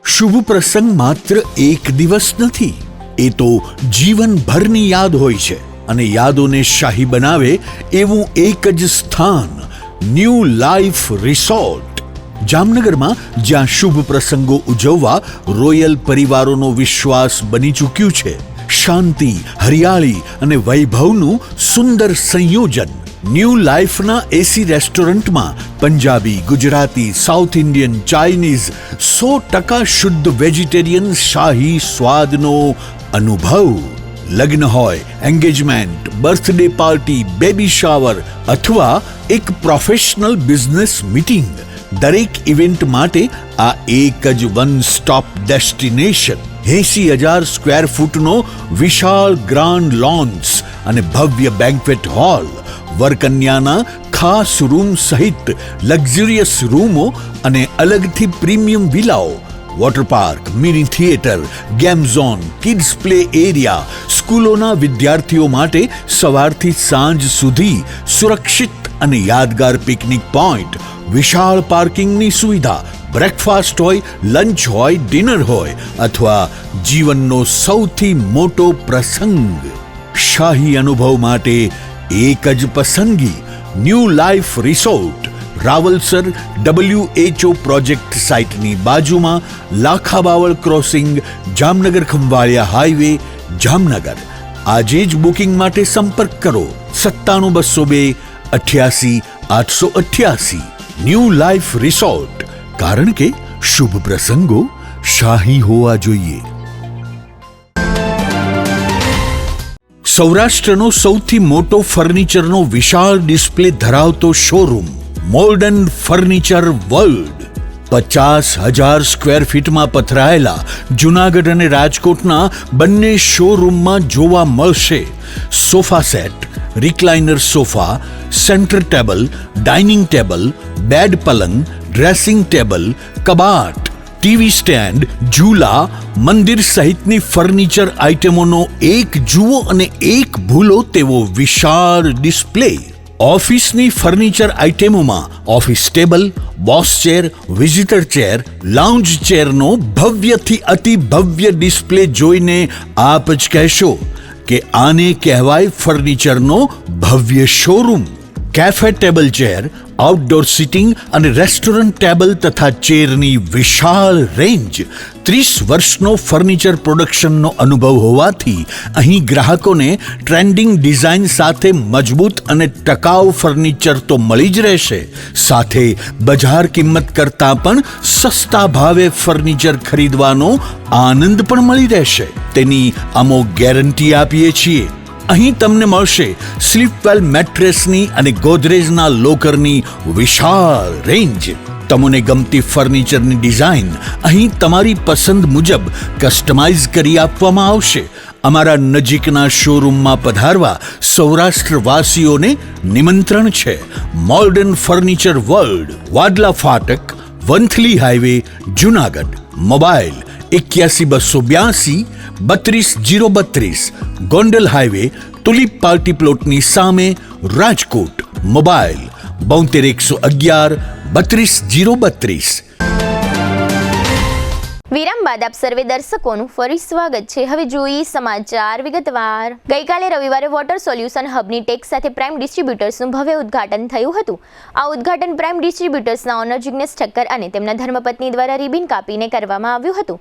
શુભ પ્રસંગ માત્ર એક દિવસ નથી, એ તો જીવનભરની યાદ હોય છે અને યાદોને શાહી બનાવે એવું એક જ સ્થાન, ન્યૂ લાઈફ રિસોર્ટ. જામનગરમાં જ્યાં શુભ પ્રસંગો ઉજવવા રોયલ પરિવારોનો વિશ્વાસ બની ચૂક્યું છે. શાંતિ, હરિયાળી અને વૈભવનું સુંદર સંયોજન. ન્યૂ લાઈફના AC રેસ્ટોરન્ટમાં Punjabi, Gujarati, south Indian, Chinese, 100% શુદ્ધ વેજીટેરિયન શાહી સ્વાદનો અનુભવ. લગ્ન હોય, engagement, birthday party, baby shower અથવા એક પ્રોફેશનલ બિઝનેસ મીટિંગ, દરેક ઇવેન્ટ માટે આ એક જ વન સ્ટોપ ડેસ્ટિનેશન 80,000 સ્ક્વેર ફૂટનો વિશાળ ગ્રાન્ડ લોન્સ અને ભવ્ય બેન્ક્વેટ હોલ, વરકન્યાના ખાસ રૂમ સહિત લક્ઝરિયસ રૂમો અને અલગથી પ્રીમિયમ વિલાઓ, water park, mini theatre, game zone, kids play area, સ્કૂલોના વિદ્યાર્થીઓ માટે સવારથી સાંજ સુધી સુરક્ષિત અને યાદગાર પિકનિક પોઈન્ટ, વિશાળ પાર્કિંગની સુવિધા, બ્રેકફાસ્ટ હોય, લંચ હોય, ડિનર હોય અથવા જીવનનો સૌથી મોટો પ્રસંગ, શાહી અનુભવ માટે એક જ પસંદગી, new life resort, Rawalsar WHO project સાઇટની બાજુમાં, લાખાબાવળ ક્રોસિંગ, જામનગર ખંભાળિયા હાઈવે, જામનગર. આજે જ બુકિંગ માટે સંપર્ક કરો 97 202 88 888. ન્યૂ લાઈફ રિસોર્ટ, કારણ કે શુભ પ્રસંગો શાહી હોવા જોઈએ. સૌરાષ્ટ્રનો સૌથી મોટો ફર્નિચરનો વિશાળ ડિસ્પ્લે ધરાવતો showroom modern furniture world 50,000 square ફીટમાં પથરાયેલા જૂનાગઢ અને રાજકોટના બંને શોરૂમમાં જોવા મળશે sofa set, recliner sofa, centre table, dining table, bed પલંગ, ડ્રેસિંગ ટેબલ, કબાટ, ટીવી સ્ટેન્ડ, ઝૂલા, મંદિર સહિતની ફર્નિચર આઇટમોનો એક જુઓ અને એક ભૂલો તેવો વિશાળ ડિસ્પ્લે. ઓફિસની ફર્નિચર આઇટમોમાં office table, boss chair, visitor chair, lounge ચેરનો ભવ્યથી અતિ ભવ્ય ડિસ્પ્લે જોઈને આપ જ કહેશો કે આને કહેવાય ફર્નિચરનો ભવ્ય showroom. Cafe table chair, outdoor sitting અને રેસ્ટોરન્ટ ટેબલ તથા ચેરની વિશાળ રેન્જ, 30 વર્ષનો ફર્નિચર પ્રોડક્શનનો અનુભવ હોવાથી અહીં ગ્રાહકોને ટ્રેન્ડિંગ ડિઝાઇન સાથે મજબૂત અને ટકાઉ ફર્નિચર તો મળી જ રહેશે, સાથે બજાર કિંમત કરતાં પણ સસ્તા ભાવે ફર્નિચર ખરીદવાનો આનંદ પણ મળી રહેશે. તેની અમો ગેરંટી આપીએ છીએ. અહીં તમને મળશે સ્લીપવેલ મેટ્રેસની અને ગોદરેજના લોકરની વિશાળ રેન્જ. તમને ગમતી ફર્નિચરની ડિઝાઇન અહીં તમારી પસંદ મુજબ કસ્ટમાઇઝ કરી આપવામાં આવશે. અમારા નજીકના શોરૂમમાં પધારવા સૌરાષ્ટ્રવાસીઓને નિમંત્રણ છે. Modern furniture world, Wadla Phatak, Vanthali highway, Junagadh. Mobile 81 282 32 032, Gondal highway, tulip party પ્લોટની સામે, રાજકોટ. મોબાઈલ 72 111 32 032.
વિરામ બાદ આપ સર્વે દર્શકોનું ફરી સ્વાગત છે. હવે જોઈએ સમાચાર વિગતવાર. ગઈકાલે રવિવારે વોટર સોલ્યુશન હબની ટેક સાથે પ્રાઇમ ડિસ્ટ્રીબ્યુટર્સનું ભવ્ય ઉદ્ઘાટન થયું હતું. આ ઉદ્ઘાટન પ્રાઇમ ડિસ્ટ્રીબ્યુટર્સના ઓનર જિગ્નેશ ઠક્કર અને તેમના ધર્મપત્ની દ્વારા રિબિન કાપીને કરવામાં આવ્યું હતું.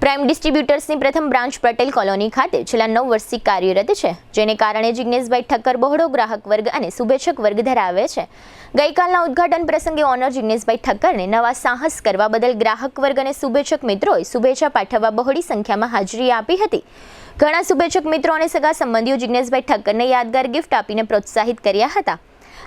પ્રાઇમ ડિસ્ટ્રીબ્યુટર્સની પ્રથમ બ્રાન્ચ પટેલ કોલોની ખાતે છેલ્લા 9 વર્ષથી કાર્યરત છે, જેને કારણે જિગ્નેશભાઈ ઠક્કર બહોળો ગ્રાહક વર્ગ અને શુભેચ્છક વર્ગ ધરાવે છે. ગઈકાલના ઉદ્ઘાટન પ્રસંગે ઓનર જિગ્નેશભાઈ ઠક્કરને નવા સાહસ કરવા બદલ ગ્રાહક વર્ગ અને શુભેચ્છક મિત્રોએ શુભેચ્છા પાઠવવા બહોળી સંખ્યામાં હાજરી આપી હતી. ઘણા શુભેચ્છક મિત્રો અને સગા સંબંધીઓ જિગ્નેશભાઈ ઠક્કરને યાદગાર ગિફ્ટ આપીને પ્રોત્સાહિત કર્યા હતા.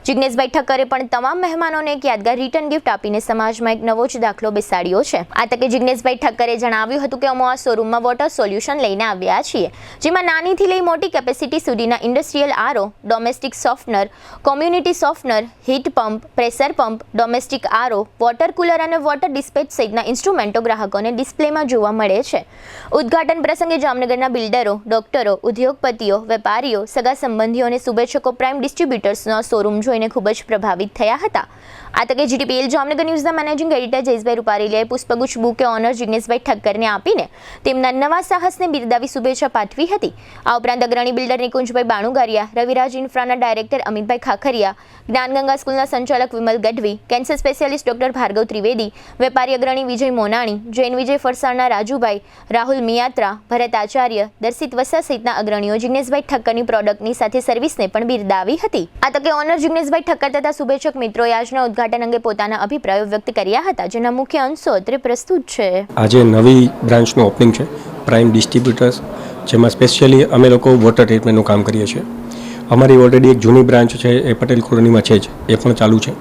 જિગ્નેશભાઈ ઠક્કરે પણ તમામ મહેમાનોને એક યાદગાર રિટર્ન ગિફ્ટ આપીને સમાજમાં એક નવો જ દાખલો બેસાડ્યો છે. આ તકે જિગ્નેશભાઈ ઠક્કરે જણાવ્યું હતું કે અમે આ શોરૂમમાં વોટર સોલ્યુશન લઈને આવ્યા છીએ, જેમાં નાનીથી લઈ મોટી કેપેસિટી સુધીના industrial RO, domestic softener, community softener, heat pump, pressure pump, domestic RO, water cooler અને વોટર ડિસ્પેચ સહિતના ઇન્સ્ટ્રુમેન્ટો ગ્રાહકોને ડિસ્પ્લેમાં જોવા મળે છે. ઉદ્ઘાટન પ્રસંગે જામનગરના બિલ્ડરો, ડોક્ટરો, ઉદ્યોગપતિઓ, વેપારીઓ, સગા સંબંધીઓ અને શુભેચ્છકો પ્રાઇમ ડિસ્ટ્રીબ્યુટર્સનો શોરૂમ જોઈને ખૂબ જ પ્રભાવિત થયા હતા. આ તકે જીટીપીએલ જામનગર ન્યૂઝના મેનેજિંગ એડિટર જયેશભાઈ રૂપારેલિયાએ પુષ્પગુચ્છ બુકે ઓનર જિગ્નેશભાઈ ઠક્કરને આપીને તેમના નવા સાહસને બિરદાવી શુભેચ્છા પાઠવી હતી. આ ઉપરાંત અગ્રણી બિલ્ડર નિકુંજભાઈ બાણુગારિયા, રવિરાજ ઇન્ફ્રાના ડાયરેક્ટર અમિતભાઈ ખાખરિયા, જ્ઞાનગંગા સ્કૂલના સંચાલક Vimal Gadhvi, cancer specialist doctor Bhargav Trivedi, વેપારી અગ્રણી વિજય મોનાણી, જૈન વિજય ફરસાણના રાજુભાઈ, રાહુલ મિયાત્રા, ભરત આચાર્ય, દર્શિત વસા સહિતના અગ્રણીઓ જિગ્નેશભાઈ ઠક્કરની પ્રોડક્ટની સાથે સર્વિસને પણ બિરદાવી હતી. આ તકે ઓનર જિગ્નેશભાઈ ઠક્કર તથા શુભેચ્છક મિત્રોએ આજના ઉદ્ઘાટન અંગે પોતાના અભિપ્રાયો વ્યક્ત કર્યા હતા, જેના મુખ્ય અંશો અત્રે પ્રસ્તુત છે. આજે
નવી બ્રાન્ચનું ઓપનિંગ છે પ્રાઇમ ડિસ્ટ્રીબ્યુટર્સ, જેમાં સ્પેશિયલી અમે લોકો વોટર ટ્રીટમેન્ટનું કામ કરીએ છીએ. અમારી ઓલરેડી એક જૂની બ્રાન્ચ છે એ પટેલ કોલોનીમાં છે જ, એ પણ ચાલુ છે.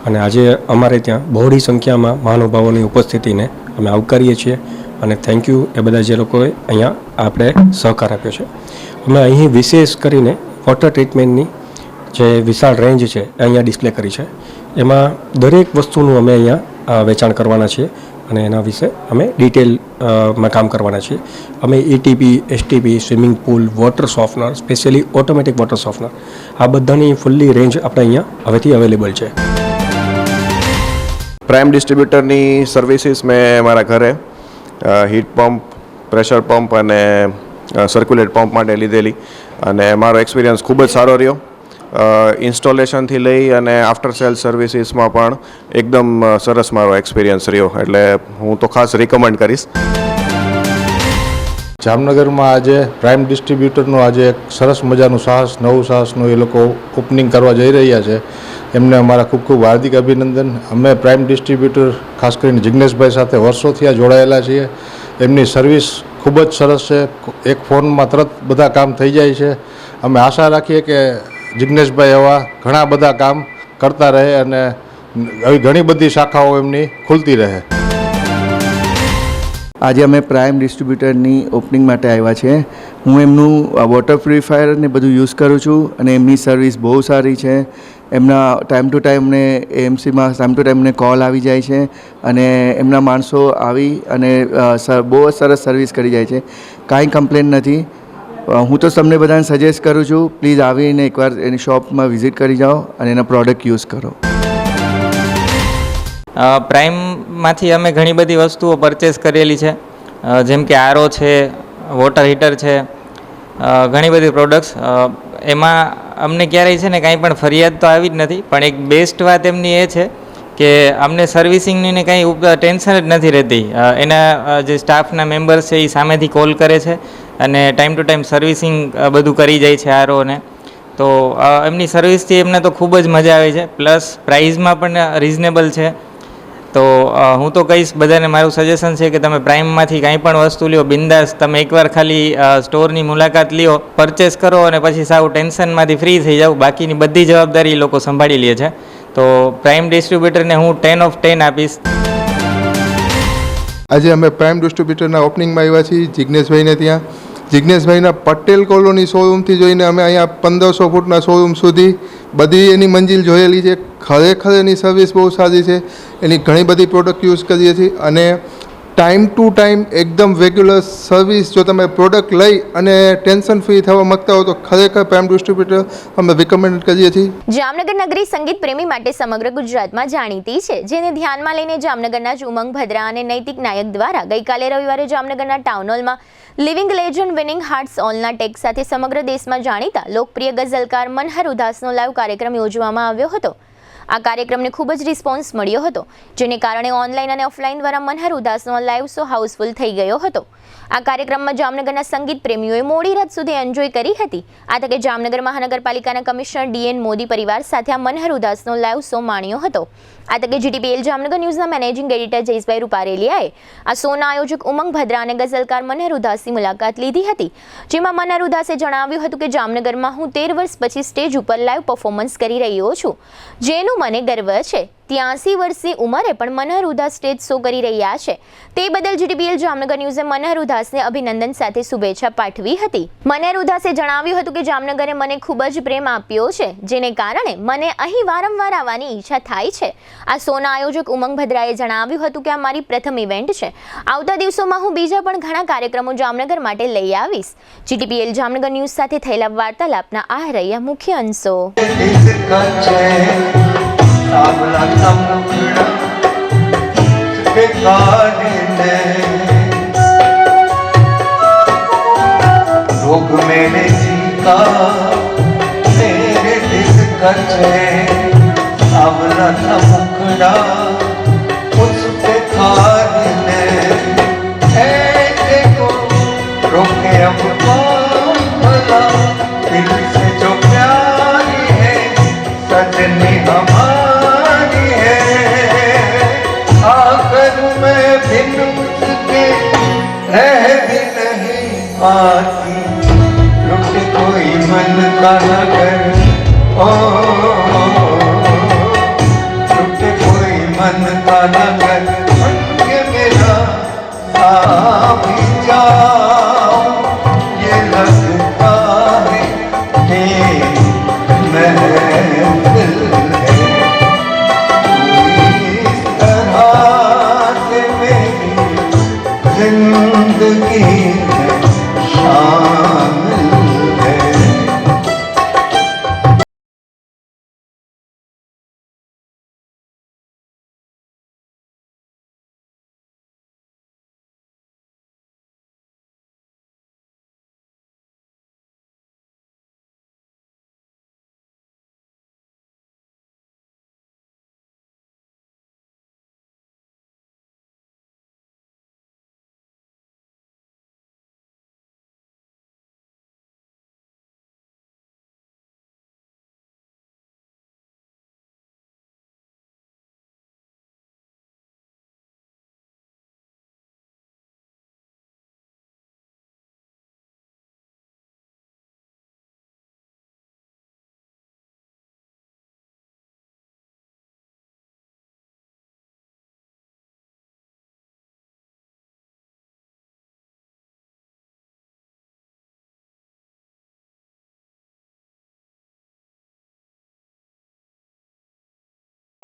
અને આજે અમારે ત્યાં બહોળી સંખ્યામાં મહાનુભાવોની ઉપસ્થિતિને અમે આવકારીએ છીએ અને થેન્ક યુ એ બધા જે લોકોએ અહીંયા આપણે સહકાર આપ્યો છે. અમે અહીં વિશેષ કરીને વોટર ટ્રીટમેન્ટની જે વિશાળ રેન્જ છે એ અહીંયા ડિસ્પ્લે કરી છે. એમાં દરેક વસ્તુનું અમે અહીંયા વેચાણ કરવાના છીએ અને એના વિશે અમે ડિટેલમાં કામ કરવાના છીએ. અમે ETP, STP, swimming pool, water softener, specially automatic water softener, આ બધાની ફૂલ્લી રેન્જ આપણે અહીંયા હવેથી અવેલેબલ છે.
પ્રાઇમ ડિસ્ટ્રીબ્યુટરની સર્વિસીસ મેં મારા ઘરે હીટ પંપ, પ્રેશર પંપ અને સર્ક્યુલેટ પંપ માટે લીધેલી અને મારો એક્સપિરિયન્સ ખૂબ જ સારો રહ્યો. ઇન્સ્ટોલેશનથી લઈ અને આફ્ટર સેલ સર્વિસીસમાં પણ એકદમ સરસ મારો એક્સપિરિયન્સ રહ્યો, એટલે હું તો ખાસ રિકમેન્ડ કરીશ.
જામનગરમાં આજે પ્રાઇમ ડિસ્ટ્રીબ્યુટરનું આજે એક સરસ મજાનું નવું સાહસનું એ લોકો ઓપનિંગ કરવા જઈ રહ્યા છે. એમને અમારા ખૂબ ખૂબ હાર્દિક અભિનંદન. અમે પ્રાઇમ ડિસ્ટ્રીબ્યુટર ખાસ કરીને જિગ્નેશભાઈ સાથે વર્ષોથી આ જોડાયેલા છીએ. એમની સર્વિસ ખૂબ જ સરસ છે. એક ફોનમાં તરત બધા કામ થઈ જાય છે. અમે આશા રાખીએ કે જિગ્નેશભાઈ એવા ઘણા બધા કામ કરતા રહે અને આવી ઘણી બધી શાખાઓ એમની ખુલતી રહે.
આજે અમે પ્રાઇમ ડિસ્ટ્રીબ્યુટરની ઓપનિંગ માટે આવ્યા છે. હું એમનું વોટર પ્યુરિફાયર ને બધું યુઝ કરું છું અને એમની સર્વિસ બહુ સારી છે. એમના ટાઈમ ટુ ટાઈમ ને AMCમાં ટાઈમ ટુ ટાઈમ ને કોલ આવી જાય છે અને એમના માણસો આવી અને બહુ સરસ સર્વિસ કરી જાય છે. કાંઈ કમ્પ્લેન નથી. હું તો તમને બધાને સજેસ્ટ કરું છું, પ્લીઝ આવીને એકવાર એની શોપમાં વિઝિટ કરી જાઓ અને એના પ્રોડક્ટ યુઝ કરો.
પ્રાઇમમાંથી અમે ઘણી બધી વસ્તુઓ પરચેસ કરેલી છે, જેમ કે RO છે, વોટર હીટર છે, ઘણી બધી પ્રોડક્ટ્સ. એમાં અમને ક્યારેય છે ને કાંઈ પણ ફરિયાદ તો આવી જ નથી, પણ એક બેસ્ટ વાત એમની એ છે કે અમને સર્વિસિંગની ને કાંઈ ટેન્શન જ નથી રહેતી. એના જે સ્ટાફના મેમ્બર્સ છે એ સામેથી કોલ કરે છે અને ટાઈમ ટુ ટાઈમ સર્વિસિંગ બધું કરી જાય છે ROને. તો એમની સર્વિસથી એમને તો ખૂબ જ મજા આવે છે, પ્લસ પ્રાઇઝમાં પણ રિઝનેબલ છે. તો હું તો કહીશ બધાને, મારું સજેશન છે કે તમે પ્રાઇમમાંથી કાંઈ પણ વસ્તુ લ્યો, બિંદાસ તમે એકવાર ખાલી સ્ટોરની મુલાકાત લ્યો, પરચેસ કરો અને પછી સાવ ટેન્શનમાંથી ફ્રી થઈ જાઓ. બાકીની બધી જવાબદારી લોકો સંભાળી લે છે. તો પ્રાઇમ ડિસ્ટ્રીબ્યુટરને હું 10 of 10 આપીશ.
આજે અમે પ્રાઇમ ડિસ્ટ્રીબ્યુટરના ઓપનિંગમાં આવ્યા છીએ જિગ્નેશભાઈને ત્યાં. જિગ્નેશભાઈના પટેલ કોલોની શોરૂમથી જોઈને અમે અહીંયા 1500 ફૂટના શોરૂમ સુધી બધી એની મંજિલ જોયેલી છે. ખરેખર એની સર્વિસ બહુ સારી છે. એની ઘણી બધી પ્રોડક્ટ યુઝ કરીએ છીએ અને ટાઈમ ટુ ટાઈમ એકદમ રેગ્યુલર સર્વિસ. જો તમે પ્રોડક્ટ લઈ અને ટેન્શન ફ્રી થવા માંગતા હો તો ખરેખર પ્રાઇમ ડિસ્ટ્રીબ્યુટર અમે રિકમેન્ડ કરીએ છીએ.
જામનગર નગરી સંગીત પ્રેમી માટે સમગ્ર ગુજરાતમાં જાણીતી છે, જેને ધ્યાનમાં લઈને જામનગરના જ ઉમંગ ભદ્રા અને નૈતિક નાયક દ્વારા ગઈકાલે રવિવારે જામનગરના ટાઉન હોલમાં લિવિંગ લેજન્ડ વિનિંગ હાર્ટ્સ ઓલના ટેક સાથે સમગ્ર દેશમાં જાણીતા લોકપ્રિય ગઝલકાર મનહર ઉદાસનો લાઈવ કાર્યક્રમ યોજવામાં આવ્યો હતો. આ કાર્યક્રમને ખૂબ જ રિસ્પોન્સ મળ્યો હતો, જેને કારણે ઓનલાઈન અને ઓફલાઈન દ્વારા મનહર ઉદાસનો લાઈવ શો હાઉસફુલ થઈ ગયો હતો. આ કાર્યક્રમમાં જામનગરના સંગીત પ્રેમીઓએ મોડી રાત સુધી એન્જોય કરી હતી. આ તકે જામનગર મહાનગરપાલિકાના કમિશનર DN મોદી પરિવાર સાથે આ મનહર ઉદાસનો લાઈવ શો માણ્યો હતો. આ તકે GTPL જામનગર ન્યૂઝના મેનેજિંગ એડિટર જયેશભાઈ રૂપારેલિયાએ આ શોના આયોજક ઉમંગ ભદ્રા અને ગઝલકાર મનહર ઉદાસની મુલાકાત લીધી હતી, જેમાં મનહર ઉદાસે જણાવ્યું હતું કે જામનગરમાં હું 13 વર્ષ પછી સ્ટેજ ઉપર લાઈવ પરફોર્મન્સ કરી રહ્યો છું, જેનું મને ગર્વ છે. 83 વર્ષની ઉંમરે પણ મનહર ઉદાસ સ્ટેજ શો કરી રહ્યા છે. તે બદલ GTPL જામનગર ન્યૂઝે મનહર ઉદાસને અભિનંદન સાથે શુભેચ્છા પાઠવી હતી. મનહર ઉદાસે જણાવ્યું હતું કે જામનગરે મને ખૂબ જ પ્રેમ આપ્યો છે, જેને કારણે મને અહીં વારંવાર આવવાની ઈચ્છા થાય છે. આ શોના આયોજક ઉમંગ ભદ્રાએ જણાવ્યું હતું કે આ મારી પ્રથમ ઇવેન્ટ છે. આવતા દિવસોમાં હું બીજા પણ ઘણા કાર્યક્રમો જામનગર માટે લઈ આવીશ. GTPL જામનગર ન્યૂઝ સાથે થયેલા વાર્તાલાપના આ રહ્યા મુખ્ય અંશો.
रोग मैंने सीखा तेरे दिल का चैन आवला था मुखड़ा उस पे खाने ऐसे को रोके अब कौन भला दिल से जो प्यारी है सजनी हमारी है आकर मैं बिन उसके रह भी नहीं पाती रुक कोई मन का नगर ओ रुक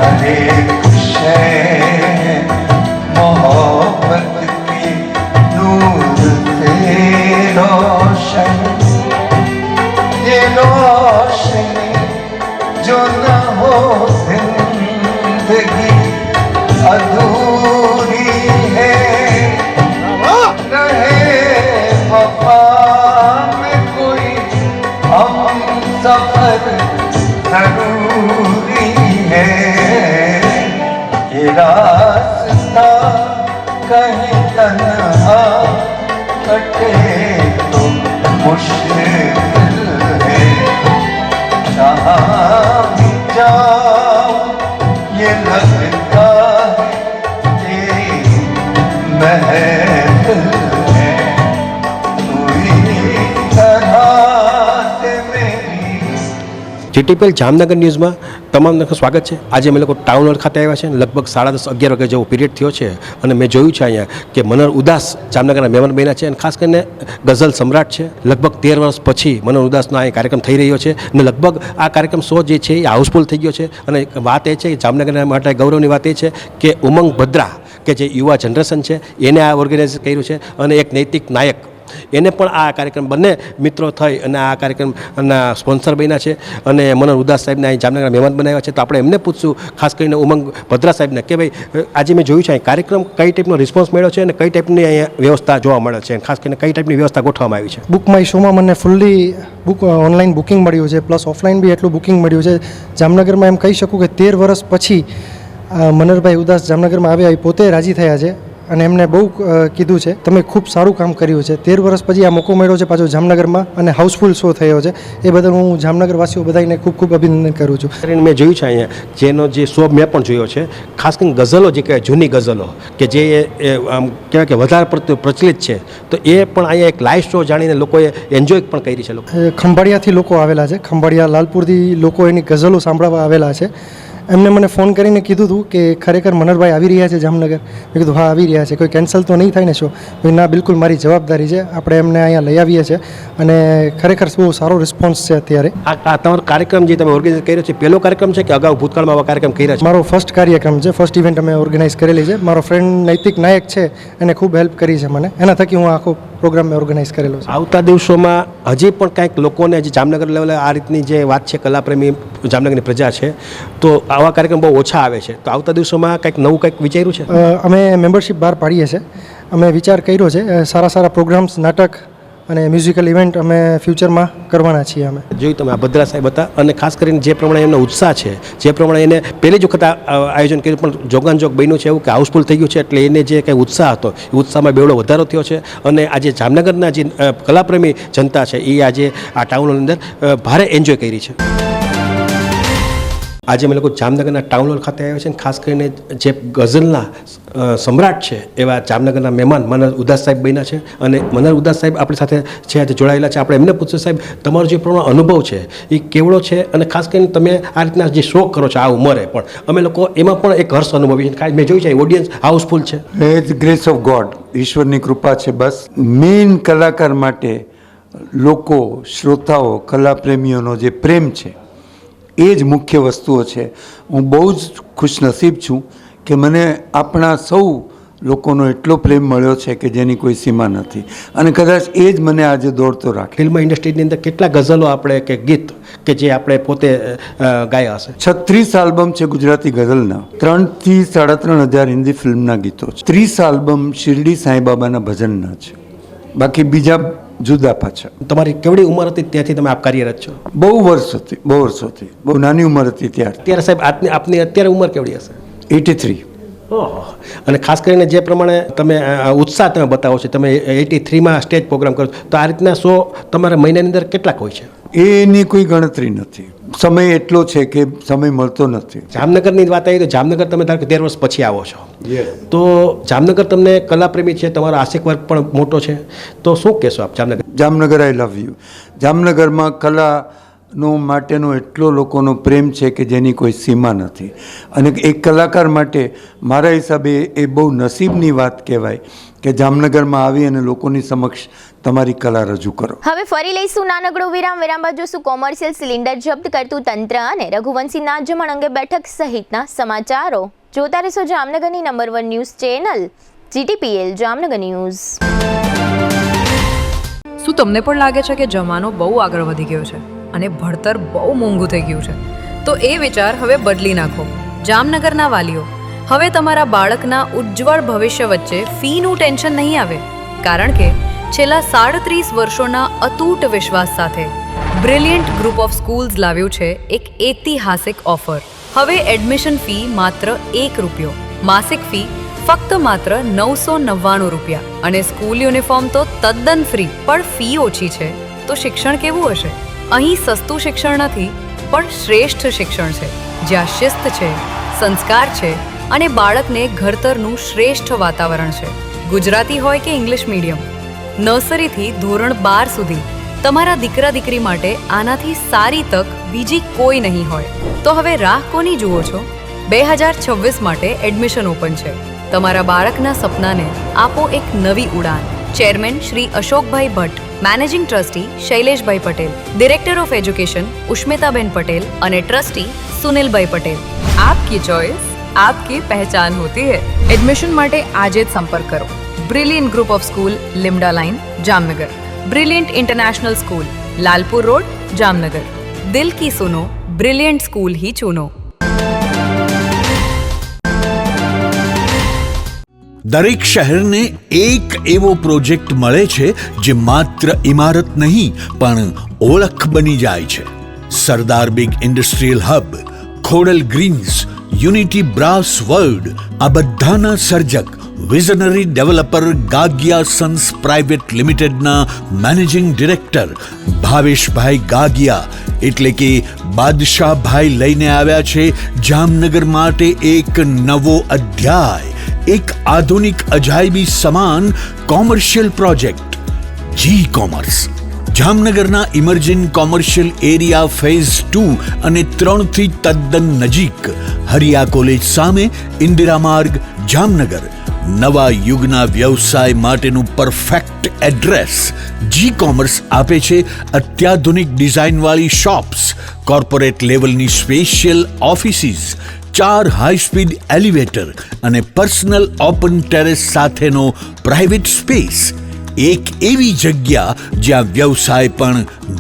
हर एक शय मोहब्बत के नूर से रोशन, ये रोशनी जो न हो जिंदगी अधूरी है, रहे वफा में कोई हम सफर जरूरी है, ये रास्ता कहीं तन्हा कटे तो मुश्किल है, जहाँ भी जाओ ये लगता है तेरी महफिल है, पूरी तरह से मेरी
જીટીપીએલ જામનગર ન્યૂઝમાં તમામ લોકોનું સ્વાગત છે. આજે અમે લોકો ટાઉન હોલ ખાતે આવ્યા છે. લગભગ 10:30-11 વાગે જેવો પીરિયડ થયો છે અને મેં જોયું છે અહીંયા કે મનોહર ઉદાસ જામનગરના મહેમાન બન્યા છે અને ખાસ કરીને ગઝલ સમ્રાટ છે. લગભગ 13 વર્ષ પછી મનોહર ઉદાસનો આ કાર્યક્રમ થઈ રહ્યો છે અને લગભગ આ કાર્યક્રમ શો જે છે એ હાઉસફુલ થઈ ગયો છે. અને વાત એ છે કે જામનગરના માટે ગૌરવની વાત એ છે કે ઉમંગ ભદ્રા કે જે યુવા જનરેશન છે એને આ ઓર્ગેનાઇઝ કર્યું છે અને એક નૈતિક નાયક એને પણ આ કાર્યક્રમ બંને મિત્રો થઈ અને આ કાર્યક્રમના સ્પોન્સર બન્યા છે અને મનોહર ઉદાસ સાહેબને અહીં જામનગરના મહેમાન બનાવ્યા છે. તો આપણે એમને પૂછશું ખાસ કરીને ઉમંગ ભદ્રા સાહેબને કે ભાઈ આજે મેં જોયું છે અહીં કાર્યક્રમ કઈ ટાઈપનો રિસ્પોન્સ મળ્યો છે અને કઈ ટાઈપની અહીંયા વ્યવસ્થા જોવા મળે છે, ખાસ કરીને કઈ ટાઈપની વ્યવસ્થા ગોઠવવામાં આવી છે.
બુક માય શોમાં મને ફૂલ્લી ઓનલાઈન બુકિંગ મળ્યું છે, પ્લસ ઓફલાઈન બી એટલું બુકિંગ મળ્યું છે. જામનગરમાં એમ કહી શકું કે 13 વર્ષ પછી મનોહરભાઈ ઉદાસ જામનગરમાં આવ્યા એ પોતે રાજી થયા છે અને એમને બહુ કીધું છે તમે ખૂબ સારું કામ કર્યું છે. 13 વર્ષ પછી આ મોકો મળ્યો છે પાછો જામનગરમાં અને હાઉસફુલ શો થયો છે. એ બદલ હું જામનગરવાસીઓ બધાને ખૂબ ખૂબ અભિનંદન કરું છું.
મેં જોયું છે અહીંયા જેનો જે શો મેં પણ જોયો છે, ખાસ કરીને ગઝલો જે કહેવાય જૂની ગઝલો કે જે આમ કહેવાય કે વધારે પડતું પ્રચલિત છે, તો એ પણ અહીંયા એક લાઈવ શો જાણીને લોકોએ એન્જોય પણ કરી છે. લોકો
ખંભાળિયાથી લોકો આવેલા છે, ખંભાળિયા લાલપુરથી લોકો એની ગઝલો સાંભળવા આવેલા છે. એમને મને ફોન કરીને કીધું હતું કે ખરેખર મનોહરભાઈ આવી રહ્યા છે જામનગર. મેં કીધું હા આવી રહ્યા છે, કોઈ કેન્સલ તો નહીં થાય ને શો? ના બિલકુલ મારી જવાબદારી છે, આપણે એમને અહીંયા લઈ આવીએ છીએ અને ખરેખર બહુ સારો રિસ્પોન્સ છે અત્યારે.
આ તમારો કાર્યક્રમ જે તમે ઓર્ગેનાઇઝ કર્યો છે પહેલો કાર્યક્રમ છે કે અગાઉ ભૂતકાળમાં આવા કાર્યક્રમ કર્યા છે?
મારો ફર્સ્ટ કાર્યક્રમ છે, ફર્સ્ટ ઇવેન્ટ અમે ઓર્ગેનાઇઝ કરેલી છે. મારો ફ્રેન્ડ નૈતિક નાયક છે, એને ખૂબ હેલ્પ કરી છે મને, એના થકી હું આખો પ્રોગ્રામ મેં ઓર્ગેનાઇઝ કરેલો છે.
આવતા દિવસોમાં હજી પણ કાંઈક લોકોને હજી જામનગર લેવલે આ રીતની જે વાત છે, કલાપ્રેમી જામનગરની પ્રજા છે, તો આવા કાર્યક્રમ બહુ ઓછા આવે છે. તો આવતા દિવસોમાં કંઈક નવું કંઈક વિચાર્યું છે?
અમે મેમ્બરશિપ બહાર પાડીએ છીએ. અમે વિચાર કર્યો છે સારા સારા પ્રોગ્રામ્સ, નાટક અને મ્યુઝિકલ ઇવેન્ટ અમે ફ્યુચરમાં કરવાના છીએ. અમે
જોયું તમે આ ભદ્રા સાહેબ હતા અને ખાસ કરીને જે પ્રમાણે એમનો ઉત્સાહ છે, જે પ્રમાણે એને પહેલી જ વખત આયોજન કર્યું પણ જોગાનજોગ બન્યું છે એવું કે હાઉસફુલ થઈ ગયું છે, એટલે એને જે કંઈ ઉત્સાહ હતો એ ઉત્સાહમાં બેવડો વધારો થયો છે. અને આજે જામનગરના જે કલાપ્રેમી જનતા છે એ આજે આ ટાઉનની અંદર ભારે એન્જોય કરી છે. આજે અમે લોકો જામનગરના ટાઉન હોલ ખાતે આવ્યા છે અને ખાસ કરીને જે ગઝલના સમ્રાટ છે એવા જામનગરના મહેમાન મનોહર ઉદાસ સાહેબ બન્યા છે અને મનોહર ઉદાસ સાહેબ આપણી સાથે છે, આજે જોડાયેલા છે. આપણે એમને પૂછશું સાહેબ તમારો જે પ્રમાણે અનુભવ છે એ કેવડો છે અને ખાસ કરીને તમે આ રીતના જે શો કરો છો આ ઉંમરે પણ અમે લોકો એમાં પણ એક હર્ષ અનુભવીએ છીએ. મેં જોયું છે ઓડિયન્સ હાઉસફુલ છે.
ઇટ્સ ગ્રેસ ઓફ ગોડ, ઈશ્વરની કૃપા છે. બસ મેઇન કલાકાર માટે લોકો, શ્રોતાઓ, કલાપ્રેમીઓનો જે પ્રેમ છે એ જ મુખ્ય વસ્તુઓ છે. હું બહુ જ ખુશનસીબ છું કે મને આપણા સૌ લોકોનો એટલો પ્રેમ મળ્યો છે કે જેની કોઈ સીમા નથી અને કદાચ એ જ મને આજે દોડતો રાખે.
ફિલ્મ ઇન્ડસ્ટ્રીની અંદર કેટલા ગઝલો આપણે કે ગીત કે જે આપણે પોતે ગાયા હશે?
36 આલ્બમ છે ગુજરાતી ગઝલના, 3 થી 3.5 હજાર હિન્દી ફિલ્મના ગીતો છે, 30 આલ્બમ શિરડી સાંઈબાબાના ભજનના છે, બાકી બીજા જુદા પાછા.
તમારી કેવડી ઉંમર હતી ત્યાંથી તમે આપ કાર્યરત છો?
બહુ વર્ષોથી, બહુ નાની ઉંમર હતી ત્યારે.
અત્યારે સાહેબ આપની અત્યારે ઉંમર કેવડી હશે?
83.
અને ખાસ કરીને જે પ્રમાણે તમે ઉત્સાહ તમે બતાવો છો, તમે 83માં સ્ટેજ પ્રોગ્રામ કરો તો આ રીતના શો તમારા મહિનાની અંદર કેટલાક હોય છે?
એની કોઈ ગણતરી નથી. સમય એટલો છે કે સમય મળતો નથી.
જામનગરની વાત આવી તો જામનગર તમે ધારો કે 13 વર્ષ પછી આવો છો, તો જામનગર તમને કલાપ્રેમી છે, તમારો આશિક વર્ગ પણ મોટો છે, તો શું કહેશો આપ જામનગર?
જામનગર આઈ લવ યુ. જામનગરમાં કલાનો માટેનો એટલો લોકોનો પ્રેમ છે કે જેની કોઈ સીમા નથી અને એક કલાકાર માટે મારા હિસાબે એ બહુ નસીબની વાત કહેવાય કે જામનગરમાં આવી અને લોકોની સમક્ષ તમારી કલા રજૂ કરો.
હવે ફરી લઈશું નાનકડો વિરામ બાદ જોશું કોમર્શિયલ સિલિન્ડર જપ્ત કરતું તંત્ર અને રઘુવંશી નાજમણ અંગે બેઠક સહિતના સમાચારો. જોતા રહેશો જામનગરની number 1 news channel GTPL Jamnagar news.
શું તમને પણ લાગે છે કે જમાનો બહુ આગળ વધી ગયો છે અને ભણતર બહુ મોંઘું થઈ ગયું છે? તો એ વિચાર હવે બદલી નાખો. જામનગરના વાલીઓ, હવે તમારા બાળકના ઉજ્જવળ ભવિષ્ય વચ્ચે ફીનું ટેન્શન નહીં આવે, કારણ કે છેલ્લા 37 વર્ષોના અતૂટ વિશ્વાસ સાથે બ્રિલિયન્ટ ગ્રુપ ઓફ સ્કૂલ્સ લાવ્યું છે એક ઐતિહાસિક ઓફર. હવે એડમિશન ફી માત્ર ₹1, માસિક ફી ફક્ત માત્ર ₹999 અને સ્કૂલ યુનિફોર્મ તો તદ્દન ફ્રી. પણ ફી ઓછી છે તો શિક્ષણ કેવું હશે? અહીં સસ્તું શિક્ષણ નથી, પણ શ્રેષ્ઠ શિક્ષણ છે, જ્યાં શિસ્ત છે, સંસ્કાર છે અને બાળકને ઘડતરનું શ્રેષ્ઠ વાતાવરણ છે. ગુજરાતી હોય કે ઇંગ્લિશ મીડિયમ, નર્સરીથી ધોરણ 12 સુધી તમારા દીકરા દીકરી માટે આનાથી સારી તક બીજી કોઈ નહીં હોય. તો હવે રાહ કોની જુઓ છો? 2026 માટે એડમિશન ઓપન છે. તમારા બાળકના સપનાને આપો એક નવી ઉડાન. Chairman Shri Ashokbhai Bhatt, managing trustee Shaileshbhai Patel, director of education Ushmitaben Patel અને ટ્રસ્ટી સુનિલભાઈ પટેલ. આપકી ચોઇસ, આપકી પહેચાન હોતી હૈ. એડમિશન માટે આજે જ સંપર્ક કરો. Brilliant group of school, Limda line, Jamnagar. Brilliant international school, Lalpur road, Jamnagar. दिल की सुनो, ब्रिलियंट स्कूल ही चुनो.
દરેક શહેરને એક એવો પ્રોજેક્ટ મળે છે જે માત્ર ઇમારત નહીં પણ ઓળખ બની જાય છે. Sardar big industrial hub, Khodal greens, unity brass world, આ બધાના સર્જક visionary developer Gagiya sons private લિમિટેડના મેનેજિંગ ડિરેક્ટર ભાવેશભાઈ ગાગિયા એટલે કે બાદશાહભાઈ લઈને આવ્યા છે જામનગર માટે એક નવો અધ્યાય, એક આધુનિક અજાયબી સમાન કોમર્શિયલ પ્રોજેક્ટ જી કોમર્સ. જામનગરના ઇમર્જિંગ કોમર્શિયલ એરિયા ફેઝ 2 અને 3 થી તદ્દન નજીક, હરિયા કોલેજ સામે, ઇન્દિરા માર્ગ, જામનગર. નવા યુગના વ્યવસાય માટેનું પરફેક્ટ એડ્રેસ. જી કોમર્સ આપે છે અત્યાધુનિક ડિઝાઇનવાળી શોપ્સ, કોર્પોરેટ લેવલની special offices, 4 high speed elevator અને પર્સનલ ઓપન ટેરેસ સાથેનો પ્રાઇવેટ સ્પેસ. એક એવી જગ્યા જ્યાં વ્યવસાય પણ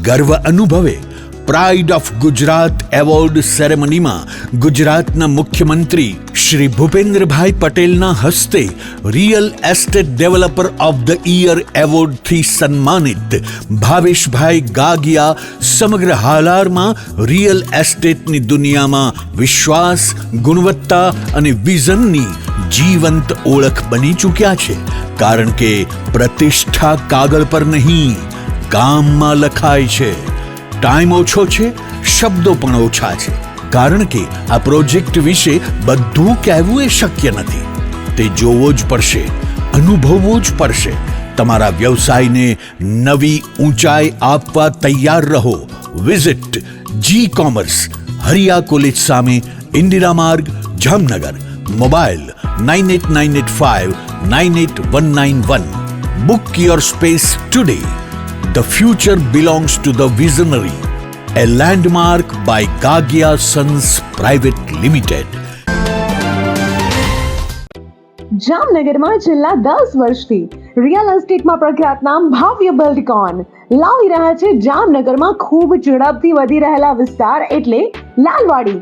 ગર્વ અનુભવે. પ્રાઇડ ઓફ ગુજરાત એવોર્ડ સેરેમનીમાં ગુજરાતના મુખ્યમંત્રી શ્રી ભૂપેન્દ્રભાઈ પટેલના હસ્તે real estate developer of the year એવોર્ડથી સન્માનિત ભાવેશભાઈ ગાગિયા સમગ્ર હાલારમાં રિયલ એસ્ટેટની દુનિયામાં વિશ્વાસ, ગુણવત્તા અને વિઝનની જીવંત ઓળખ બની ચૂક્યા છે. કારણ કે પ્રતિષ્ઠા કાગળ પર નહીં, કામમાં લખાય છે. ટાઈમ ઓછો છે, શબ્દો પણ ઓછા છે, કારણ કે આ પ્રોજેક્ટ વિશે બધું કહેવું એ શક્ય નથી. તે જોવો જ પડશે, અનુભવવું જ પડશે. તમારા વ્યવસાયને નવી ઊંચાઈ આપવા તૈયાર રહો. વિઝિટ જી કોમર્સ, હરિયા કોલેજ સામે, ઇન્દિરા માર્ગ, Jamnagar. Mobile 9895981191. Book your space today. The future belongs to the visionary. A landmark by Gagia Sons Private Limited.
જામનગરમાં છેલ્લા 10 વર્ષથી રિયલ એસ્ટેટમાં પ્રખ્યાત નામ ભાવ્ય બિલ્ડકોન લાવી રહ્યા છે જામનગરમાં ખૂબ ઝડપથી વધી રહેલા વિસ્તાર એટલે લાલવાડી,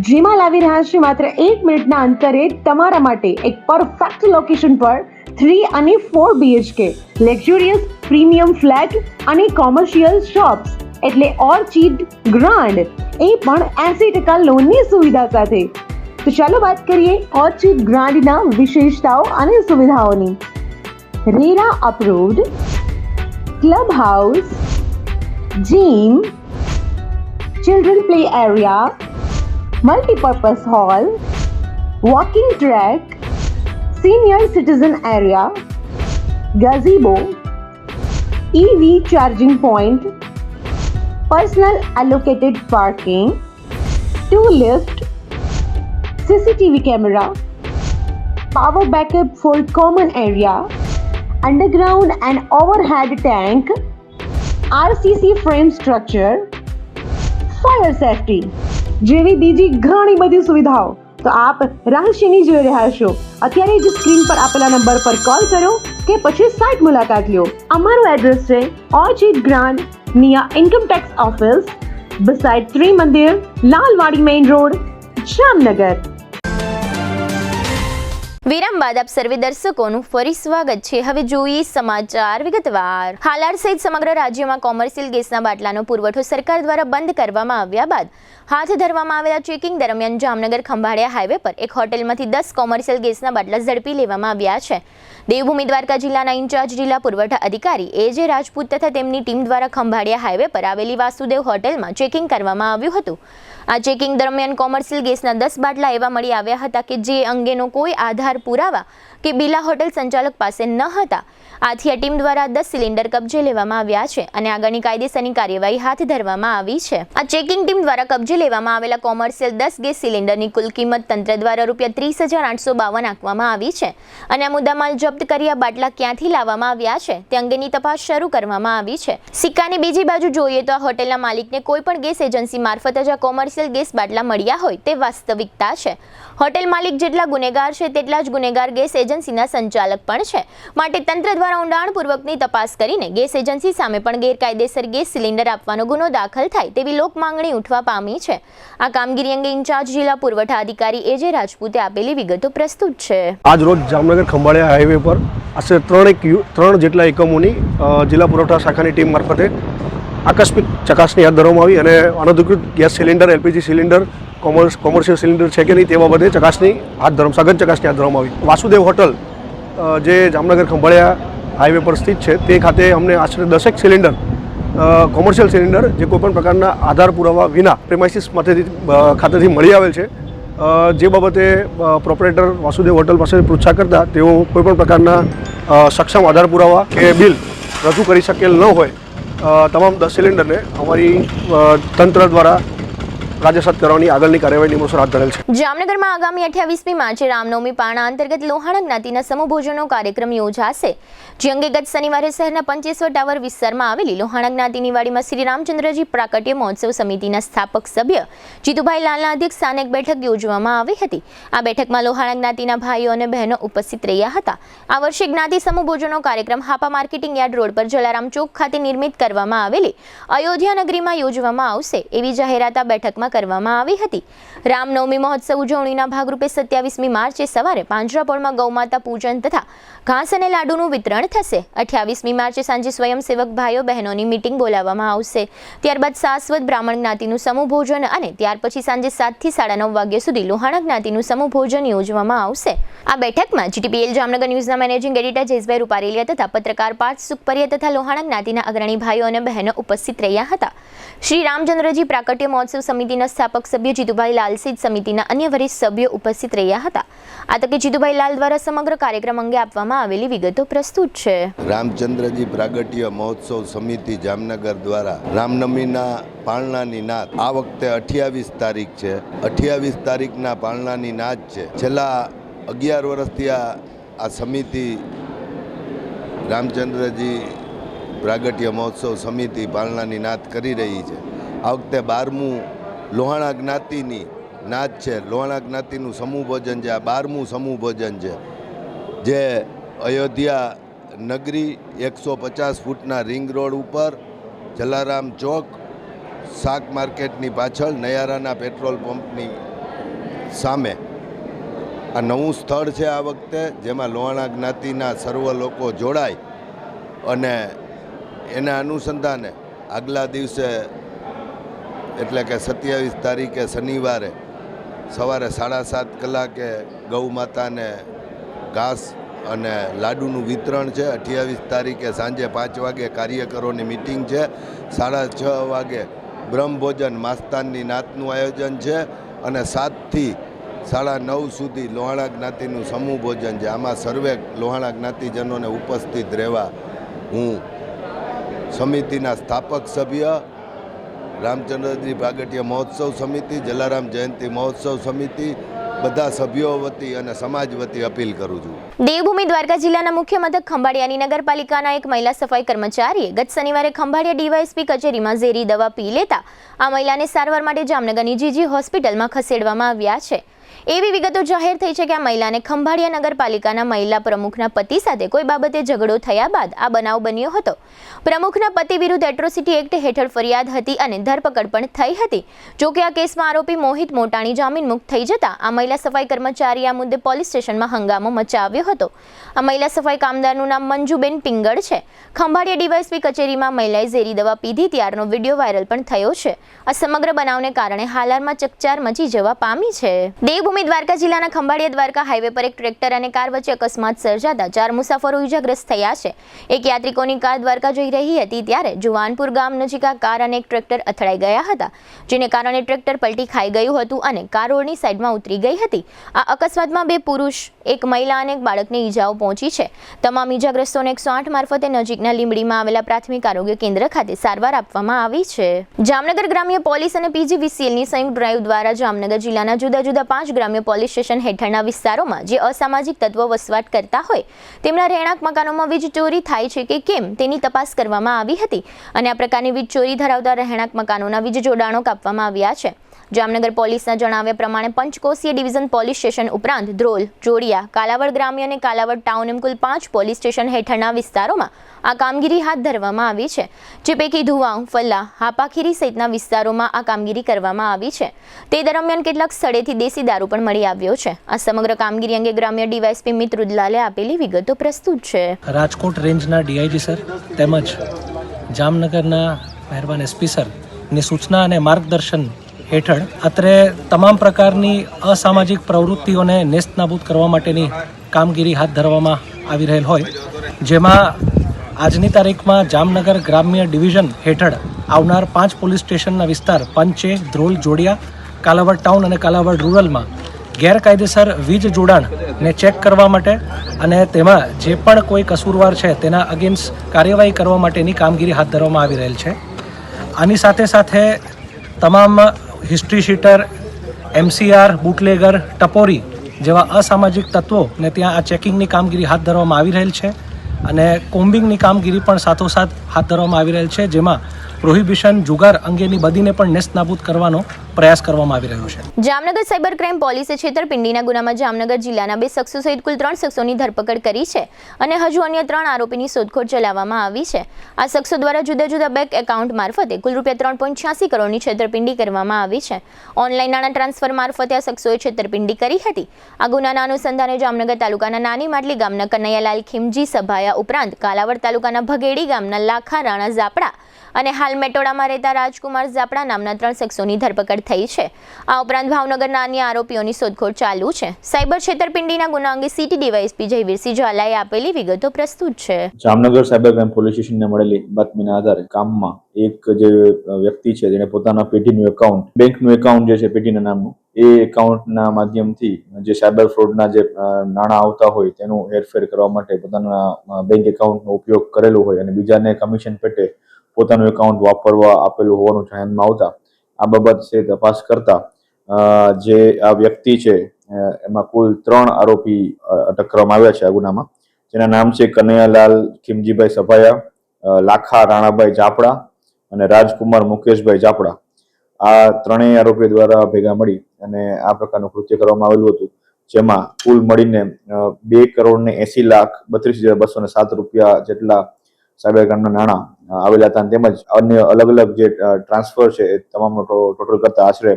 જેમાં લાવી રહ્યા છે માત્ર 1 મિનિટના અંતરે તમારા માટે એક પરફેક્ટ લોકેશન પર 3 અને 4 BHK લક્ઝુરિયસ પ્રીમિયમ ફ્લેટ અને કોમર્શિયલ શોપ્સ એટલે ઓર્ચિડ ગ્રાન્ડ, એ પણ 80% લોનની સુવિધા સાથે. તો ચાલો વાત કરીએ ઓર્ચિડ ગ્રાન્ડના વિશેષતાઓ અને સુવિધાઓની. RERA approved, club house, gym, children play area, multipurpose hall, walking track, senior citizen area, gazebo, EV charging point, personal allocated parking, 2 lift, CCTV camera, power backup for common area underground and overhead tank, RCC frame structure, fire safety જેવી બીજી ઘણી બધી સુવિધાઓ તો આપ રહસ્યની જોઈ રહ્યા છો. અત્યારે જ સ્ક્રીન પર આપેલા નંબર પર કોલ કરો કે પછી સાઇટ મુલાકાત લો. અમારું એડ્રેસ છે orchid grand near income tax office, beside Trimandir, Lalwadi main road, Jamnagar.
વિરામ બાદ આપ સર્વે દર્શકોનું ફરી સ્વાગત છે. હવે જોઈએ સમાચાર વિગતવાર. હાલાર સહિત સમગ્ર રાજ્યમાં કોમર્શિયલ ગેસના બાટલાનો પુરવઠો સરકાર દ્વારા બંધ કરવામાં આવ્યા બાદ હાથ ધરવામાં આવેલા ચેકિંગ દરમિયાન જામનગર ખંભાળિયા હાઈવે પર એક હોટેલમાંથી 10 કોમર્શિયલ ગેસના બાટલા ઝડપી લેવામાં આવ્યા છે. દેવભૂમિ દ્વારકા જિલ્લાના ઇન્ચાર્જ જિલ્લા પુરવઠા અધિકારી એજે રાજપૂત તથા તેમની ટીમ દ્વારા ખંભાળિયા હાઈવે પર આવેલી વાસુદેવ હોટેલમાં ચેકિંગ કરવામાં આવ્યું હતું. આ ચેકિંગ દરમિયાન કોમર્શિયલ ગેસના 10 બાટલા એવા મળી આવ્યા હતા કે જે અંગેનો કોઈ આધાર પુરાવા કે બિલા હોટેલ સંચાલક પાસે ન હતા. આથી આ ટીમ દ્વારા 10 સિલિન્ડર કબજે લેવામાં આવ્યા છે અને આગળની કાયદેસરની કાર્યવાહી હાથ ધરવામાં આવી છે. આ ચેકિંગ ટીમ દ્વારા કબજે લેવામાં આવેલા કોમર્શિયલ 10 ગેસ સિલિન્ડરની કુલ કિંમત તંત્ર દ્વારા ₹30,852 આંકવામાં આવી છે અને આ મુદ્દામાલ જપ્ત કરી આ બાટલા ક્યાંથી લાવવામાં આવ્યા છે તે અંગેની તપાસ શરૂ કરવામાં આવી છે. સિક્કાની બીજી બાજુ જોઈએ તો આ હોટેલના માલિકને કોઈ પણ ગેસ એજન્સી મારફત જ આ કોમર્શિયલ ગેસ બાટલા મળ્યા હોય તે વાસ્તવિકતા છે. હોટેલ માલિક જેટલા ગુનેગાર છે તેટલા જ ગુનેગાર ગેસ એજન્સીના સંચાલક પણ છે. માટે તંત્ર દ્વારા ઊંડાણપૂર્વકની તપાસ કરીને ગેસ એજન્સી સામે પણ ગેરકાયદેસર ગેસ સિલિન્ડર આપવાનો ગુનો દાખલ થાય તેવી લોક માંગણી ઉઠવા પામી છે. આ કામગીરી અંગે ઇન્ચાર્જ જિલ્લા પુરવઠા અધિકારી એજે રાજપૂતે આપેલી વિગતો પ્રસ્તુત છે.
આજ રોજ જામનગર ખંભાળિયા હાઈવે પર આશરે 3 જેટલા એકમોની જિલ્લા પુરવઠા શાખાની ટીમ મારફતે આકસ્મિક ચકાસણી હાથ ધરવામાં આવી અને અનધિકૃત gas cylinder, LPG cylinder, commercial cylinder છે કે નહીં તે બાબતે સઘન ચકાસણી હાથ ધરવામાં આવી. વાસુદેવ હોટલ જે જામનગર ખંભાળિયા હાઈવે પર સ્થિત છે તે ખાતે અમને આશરે 10 સિલિન્ડર કોમર્શિયલ સિલિન્ડર જે કોઈપણ પ્રકારના આધાર પુરાવા વિના પ્રેમાઇસીસ ખાતેથી મળી આવેલ છે. જે બાબતે પ્રોપરેટર વાસુદેવ હોટલ પાસે પૃચ્છા કરતા તેઓ કોઈપણ પ્રકારના સક્ષમ આધાર પુરાવા કે બિલ રજૂ કરી શકેલ ન હોય તમામ 10 સિલિન્ડરને અમારી તંત્ર દ્વારા રાજ્યસત કરવાની આગળની કાર્યવાહી નિમણૂક હાથ ધરેલ છે.
જામનગરમાં આગામી 28મી માર્ચે રામનવમી પારણા અંતર્ગત લોહાણા જ્ઞાતિના સમૂહ ભોજનનો કાર્યક્રમ યોજાશે. જે અંગે ગત શનિવારે શહેરના પંચેશ્વર ટાવર વિસ્તારમાં આવેલી લોહાણા જ્ઞાતિની વાડીમાં શ્રી રામચંદ્રજી પ્રાકટ્ય મહોત્સવ સમિતિના સ્થાપક સભ્ય જીતુભાઈ લાલના અધ્યક્ષ સ્થાને એક બેઠક યોજવામાં આવી હતી. આ બેઠકમાં લોહાણા જ્ઞાતિના ભાઈઓ અને બહેનો ઉપસ્થિત રહ્યા હતા. આ વર્ષે જ્ઞાતિ સમૂહ ભોજનનો કાર્યક્રમ હાપા માર્કેટિંગ યાર્ડ રોડ પર જલારામ ચોક ખાતે નિર્મિત કરવામાં આવેલી અયોધ્યા નગરીમાં યોજવામાં આવશે એવી જાહેરાત આ બેઠકમાં કરવામાં આવી હતી. રામનવમી મહોત્સવ ઉજવણીના ભાગરૂપે 27મી માર્ચે સવારે પાંજરાપોળમાં ગૌમાતા પૂજન તથા ઘાસ અને લાડુનું વિતરણ થશે. 28મી માર્ચે સાંજે સ્વયંસેવક ભાઈઓ બહેનોની મીટિંગ બોલાવવામાં આવશે. ત્યારબાદ શાશ્વત બ્રાહ્મણ જ્ઞાતિનું સમૂહ ભોજન અને ત્યાર પછી સાંજે 7 થી 9:30 વાગ્યા સુધી લોહાણા જ્ઞાતિનું સમૂહ ભોજન યોજવામાં આવશે. આ બેઠકમાં જીટીપીએલ જામનગર ન્યૂઝના મેનેજિંગ એડિટર જયેશભાઈ રૂપારેલિયા તથા પત્રકાર પાર્થ સુખપરિયા તથા લોહાણા જ્ઞાતિના અગ્રણી ભાઈઓ અને બહેનો ઉપસ્થિત રહ્યા હતા. શ્રી રામચંદ્રજી પ્રાકટ્ય મહોત્સવ સમિતિના સ્થાપક સભ્ય જીતુભાઈ લાલ સહિત સમિતિના અન્ય વરિષ્ઠ સભ્યો ઉપસ્થિત રહ્યા હતા. આ તકે જીતુભાઈ લાલ દ્વારા સમગ્ર કાર્યક્રમ અંગે આપવામાં આવેલી વિગતો પ્રસ્તુત છે.
રામચંદ્રજી પ્રાગટ્ય મહોત્સવ સમિતિ જામનગર દ્વારા રામનવમીના પાળણાની નાત આ વખતે 28 તારીખ છે. 28 તારીખના પાળણાની નાત છે. છેલ્લા 11 વર્ષથી આ સમિતિ રામચંદ્રજી પ્રાગટ્ય મહોત્સવ સમિતિ પાળણાની નાત કરી રહી છે. આ વખતે 12મું લોહાણા જ્ઞાતિની નાત છે. લોહાણા જ્ઞાતિનું સમૂહ ભોજન છે. આ 12મું સમૂહ ભોજન છે જે અયોધ્યા નગરી 150 ફૂટના રિંગ રોડ ઉપર જલારામ ચોક શાક માર્કેટની પાછળ નયારાના પેટ્રોલ પંપની સામે આ નવું સ્થળ છે. આ વખતે જેમાં લોહાણા જ્ઞાતિના સર્વ લોકો જોડાય અને એના અનુસંધાને આગલા દિવસે એટલે કે 27 તારીખે શનિવારે સવારે 7:30 કલાકે ગૌ માતાને ઘાસ અને લાડુનું વિતરણ છે. 28 તારીખે સાંજે 5 વાગે કાર્યકરોની મિટિંગ છે. 6:30 વાગે બ્રહ્મભોજન માસ્તાનની નાતનું આયોજન છે અને 7 થી 9:30 સુધી લોહાણા જ્ઞાતિનું સમૂહ ભોજન છે. આમાં સર્વે લોહાણા જ્ઞાતિજનોને ઉપસ્થિત રહેવા હું સમિતિના સ્થાપક સભ્ય રામચંદ્રજી પ્રાગટ્ય મહોત્સવ સમિતિ, જલારામ જયંતિ મહોત્સવ સમિતિ બધા સભ્યો વતી અને સમાજ વતી અપીલ કરું છું.
દેવભૂમિ દ્વારકા જિલ્લાના મુખ્ય મથક ખંભાળિયાની નગરપાલિકાના એક મહિલા સફાઈ કર્મચારીએ ગત શનિવારે ખંભાળિયા ડીવાયએસપી કચેરીમાં ઝેરી દવા પી લેતા આ મહિલાને સારવાર માટે જામનગરની જીજી હોસ્પિટલમાં ખસેડવામાં આવ્યા છે. એવી વિગતો જાહેર થઈ છે કે આ મહિલાને ખંભાળિયા નગરપાલિકાના મહિલા પ્રમુખના પતિ સાથે કોઈ બાબતે ઝઘડો થયા બાદ આ બનાવ બન્યો હતો. પ્રમુખના પતિ વિરુદ્ધ એટ્રોસિટી એક્ટ હેઠળ ફરિયાદ હતી અને ધરપકડ પણ થઈ હતી. જોકે આ કેસમાં આરોપી મોહિત મોટાણી જામીન મુક્ત થઈ જતા આ મહિલા સફાઈ કર્મચારી આ મુદ્દે પોલીસ સ્ટેશનમાં હંગામો મચાવ્યો હતો. આ મહિલા સફાઈ કામદારનું નામ મંજુબેન પિંગળ છે. ખંભાળિયા ડીવાયએસપી કચેરીમાં મહિલાએ ઝેરી દવા પીધી ત્યારનો વિડીયો વાયરલ પણ થયો છે. આ સમગ્ર બનાવને કારણે હાલારમાં ચકચાર મચી જવા પામી છે. દેવભૂમિ દ્વારકા જિલ્લાના ખંભાળિયા દ્વારકા હાઈવે પર એક ટ્રેક્ટર અને કાર વચ્ચે અકસ્માત સર્જાતા 4 મુસાફરો ઈજાગ્રસ્ત થયા છે. એક યાત્રિકોની કાર દ્વારકા જઈ રહી હતી ત્યારે જુવાનપુર ગામ નજીક આ કાર અને એક ટ્રેક્ટર અથડાઈ ગયા હતા, જેને કારણે ટ્રેક્ટર પલટી ખાઈ ગયું હતું અને કાર રોડની સાઈડમાં ઉતરી ગઈ હતી. આ અકસ્માતમાં 2 પુરુષ, એક મહિલા અને એક બાળકને ઈજાઓ પહોંચી છે. તમામ ઈજાગ્રસ્તોને 108 મારફતે નજીકના લીંબડીમાં આવેલા પ્રાથમિક આરોગ્ય કેન્દ્ર ખાતે સારવાર આપવામાં આવી છે. જામનગર ગ્રામ્ય પોલીસ અને પીજીવીસીએલની સંયુક્ત ડ્રાઈવ દ્વારા જામનગર જિલ્લાના જુદા જુદા 5 ગ્રામ્ય પોલીસ સ્ટેશન હેઠળના વિસ્તારોમાં જે અસામાજિક તત્વો વસવાટ કરતા હોય તેમના રહેણાંક મકાનોમાં વીજ ચોરી થાય છે કે કેમ તેની તપાસ કરવામાં આવી હતી અને આ પ્રકારની વીજ ચોરી ધરાવતા રહેણાંક મકાનોના વીજ જોડાણો કાપવામાં આવ્યા છે. જામનગર પોલીસના જણાવ્યા પ્રમાણે પંચકોશીય ડિવિઝન પોલીસ સ્ટેશન ઉપરાંત ધ્રોલ, જોડિયા, કાલાવડ ગ્રામ્ય અને કાલાવડ ટાઉન એમ કુલ 5 પોલીસ સ્ટેશન હેઠળના વિસ્તારોમાં આ કામગીરી હાથ ધરવામાં આવી છે. જે પૈકી ધુવાઉ, ફલ્લા, હાપાખીરી સહિતના વિસ્તારોમાં આ કામગીરી કરવામાં આવી છે. તે દરમિયાન કેટલાક સ્થળેથી દેશી દારૂ પણ મળી આવ્યો છે. આ સમગ્ર કામગીરી અંગે ગ્રામ્ય ડીવાયએસપી મિત રુદલાલે આપેલી વિગતો પ્રસ્તુત છે.
રાજકોટ રેન્જના ડીઆઈજી સર તેમજ જામનગરના મહેરબાન એસપી સરની સૂચના અને માર્ગદર્શન હેઠળ અત્રે તમામ પ્રકારની અસામાજિક પ્રવૃત્તિઓને નેસ્તનાબૂદ કરવા માટેની કામગીરી હાથ ધરવામાં આવી રહેલ હોય, જેમાં આજની તારીખમાં જામનગર ગ્રામ્ય ડિવિઝન હેઠળ આવનાર 5 પોલીસ સ્ટેશનના વિસ્તાર પંચે, ધ્રોલ, જોડિયા, કાલાવડ ટાઉન અને કાલાવડ રૂરલમાં ગેરકાયદેસર વીજ જોડાણને ચેક કરવા માટે અને તેમાં જે પણ કોઈ કસૂરવાર છે તેના અગેન્સ્ટ કાર્યવાહી કરવા માટેની કામગીરી હાથ ધરવામાં આવી રહેલ છે. આની સાથે સાથે તમામ હિસ્ટ્રી શીટર, MCR, બુટલેગર, ટપોરી જેવા અસામાજિક તત્વોને ત્યાં આ ચેકિંગની કામગીરી હાથ ધરવામાં આવી રહેલ છે અને કોમ્બિંગની કામગીરી પણ સાથોસાથ હાથ ધરવામાં આવી રહેલ છે, જેમાં પ્રોહિબિશન જુગાર અંગેની બદીને પણ નેસ્તનાબૂદ કરવાનો પ્રયાસ કરવામાં આવી રહ્યો છે.
જામનગર સાયબર ક્રાઇમ પોલીસે છેતરપિંડીના ગુનામાં જામનગર જિલ્લાના 2 શખ્સો સહિત કુલ 3 શખ્સોની ધરપકડ કરી છે અને હજુ અન્ય 3 આરોપીની શોધખોળ ચલાવવામાં આવી છે. આ શખ્સો દ્વારા જુદા જુદા બેંક એકાઉન્ટ મારફતે કુલ રૂપિયા 3.86 કરોડની છેતરપિંડી કરવામાં આવી છે. ઓનલાઈન નાણાં ટ્રાન્સફર મારફતે આ શખ્સોએ છેતરપિંડી કરી હતી. આ ગુનાના અનુસંધાને જામનગર તાલુકાના નાની માટલી ગામના કનૈયાલાલ ખીમજી સભાયા ઉપરાંત કાલાવડ તાલુકાના ભગેડી ગામના લાખા રાણા ઝાપડા અને હાલ મેટોડામાં રહેતા રાજકુમાર ઝાપડા નામના 3 શખ્સોની ધરપકડ થઈ છે. આ ઉપરાંત ભાવનગરના અન્ય આરોપીઓની શોધખોળ ચાલુ છે. સાયબર છેતરપિંડીના ગુના અંગે સિટી ડીવાયએસપી જયવીરસિંહ ઝાલાએ આપેલી વિગતો પ્રસ્તુત છે.
જામનગર સાયબર ક્રાઇમ પોલીસ સ્ટેશનને મળેલી બાતમીના આધારે કામમાં એક જે વ્યક્તિ છે જેને પોતાના પેઢીનું એકાઉન્ટ, બેંકનું એકાઉન્ટ જે છે પેઢીના નામનું, એ એકાઉન્ટના માધ્યમથી જે સાયબર ફ્રોડના જે નાણાં આવતા હોય તેનું હેરફેર કરવા માટે પોતાના બેંક એકાઉન્ટનો ઉપયોગ કરેલો હોય અને બીજાને કમિશન પેટે પોતાનું એકાઉન્ટ વાપરવા આપેલું હોવાનું ધ્યાનમાં આવતા આ બાબત છે તપાસ કરતા જે આ વ્યક્તિ છે એમાં કુલ 3 આરોપી અટક કરવામાં આવ્યા છે આ ગુનામાં, જેના નામ છે કનૈયાલાલ ખીમજીભાઈ સભાયા, લાખા રાણાભાઈ ઝાપડા અને રાજકુમાર મુકેશભાઈ ઝાપડા. આ 3 આરોપીઓ દ્વારા ભેગા મળી અને આ પ્રકારનું કૃત્ય કરવામાં આવેલું હતું, જેમાં કુલ મળીને 2,80,32,207 રૂપિયા જેટલા સાયબર ક્રાઇમના નાણાં આવેલા હતા તેમજ અન્ય અલગ અલગ જે ટ્રાન્સફર છે એ તમામનો ટોટલ કરતા આશરે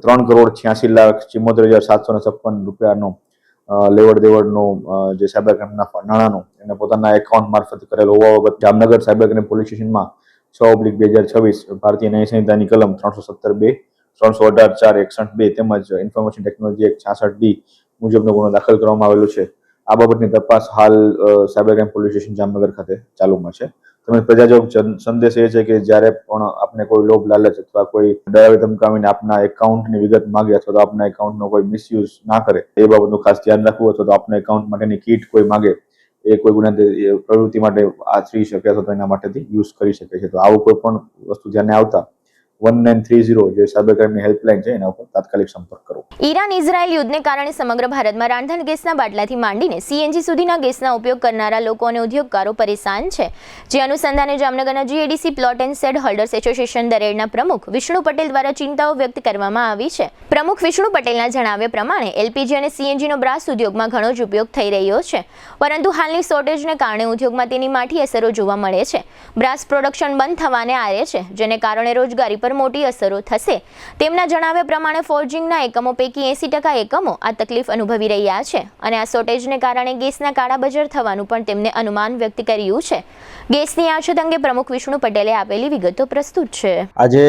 3,86,74,756 રૂપિયાનો લેવડ દેવડનો જે સાયબર ક્રાઇમના નાણાંનું એને પોતાના એકાઉન્ટ મારફત કરેલો હોવા બાબત જામનગર સાયબર ક્રાઇમ પોલીસ સ્ટેશનમાં 6/2026 ભારતીય ન્યાય સંહિતાની કલમ 317(2), 318(4)61(2) તેમજ ઇન્ફોર્મેશન ટેકનોલોજી એક્ટ 66D મુજબનો ગુનો દાખલ કરવામાં આવેલો છે. આ બાબતની તપાસ હાલ cyber crime police station Jamnagar ખાતે ચાલુમાં છે. તેમજ પ્રજાજોગ સંદેશ એ છે કે જ્યારે પણ આપને કોઈ લોભ લાલચ અથવા કોઈ ડરાવી ધમકાવીને આપના એકાઉન્ટની વિગત માંગે અથવા તો આપના એકાઉન્ટનો કોઈ મિસયુઝ ના કરે એ બાબતનું ખાસ ધ્યાન રાખવું, અથવા તો આપના એકાઉન્ટ માટેની કીટ કોઈ માંગે એ કોઈ ગુનાહિત પ્રવૃત્તિ માટે આચરી શકે અથવા તો એના માટેથી યુઝ કરી શકે છે. તો આવું કોઈ પણ વસ્તુ ધ્યાને આવતા 1930 જે સાયબર ક્રાઇમની હેલ્પલાઇન છે એના ઉપર તાત્કાલિક સંપર્ક કરો.
ઈરાન ઇઝરાયલ યુદ્ધને કારણે સમગ્ર ભારતમાં રાંધણ ગેસના બાટલાથી માંડીને સીએનજી સુધીના ગેસના ઉપયોગ કરનારા લોકો અને ઉદ્યોગકારો પરેશાન છે. જે અનુસંધાને જામનગરના GIDC plot and shed holders association દરેડના પ્રમુખ વિષ્ણુ પટેલ દ્વારા ચિંતાઓ વ્યક્ત કરવામાં આવી છે. પ્રમુખ વિષ્ણુ પટેલના જણાવ્યા પ્રમાણે એલપીજી અને સીએનજીનો બ્રાસ ઉદ્યોગમાં ઘણો જ ઉપયોગ થઈ રહ્યો છે, પરંતુ હાલની શોર્ટેજને કારણે ઉદ્યોગમાં તેની માઠી અસરો જોવા મળે છે. બ્રાસ પ્રોડક્શન બંધ થવાને આરે છે, જેને કારણે રોજગારી પર મોટી અસરો થશે. તેમના જણાવ્યા પ્રમાણે ફોર્જિંગના એકમો પૈકી 80% એકમો આ તકલીફ અનુભવી રહ્યા છે અને આ શોર્ટેજને કારણે ગેસના કાળાબજાર થવાનું પણ તેમને અનુમાન વ્યક્ત કર્યું છે. ગેસની અછત અંગે પ્રમુખ વિષ્ણુ પટેલે આપેલી વિગતો પ્રસ્તુત છે.
આજે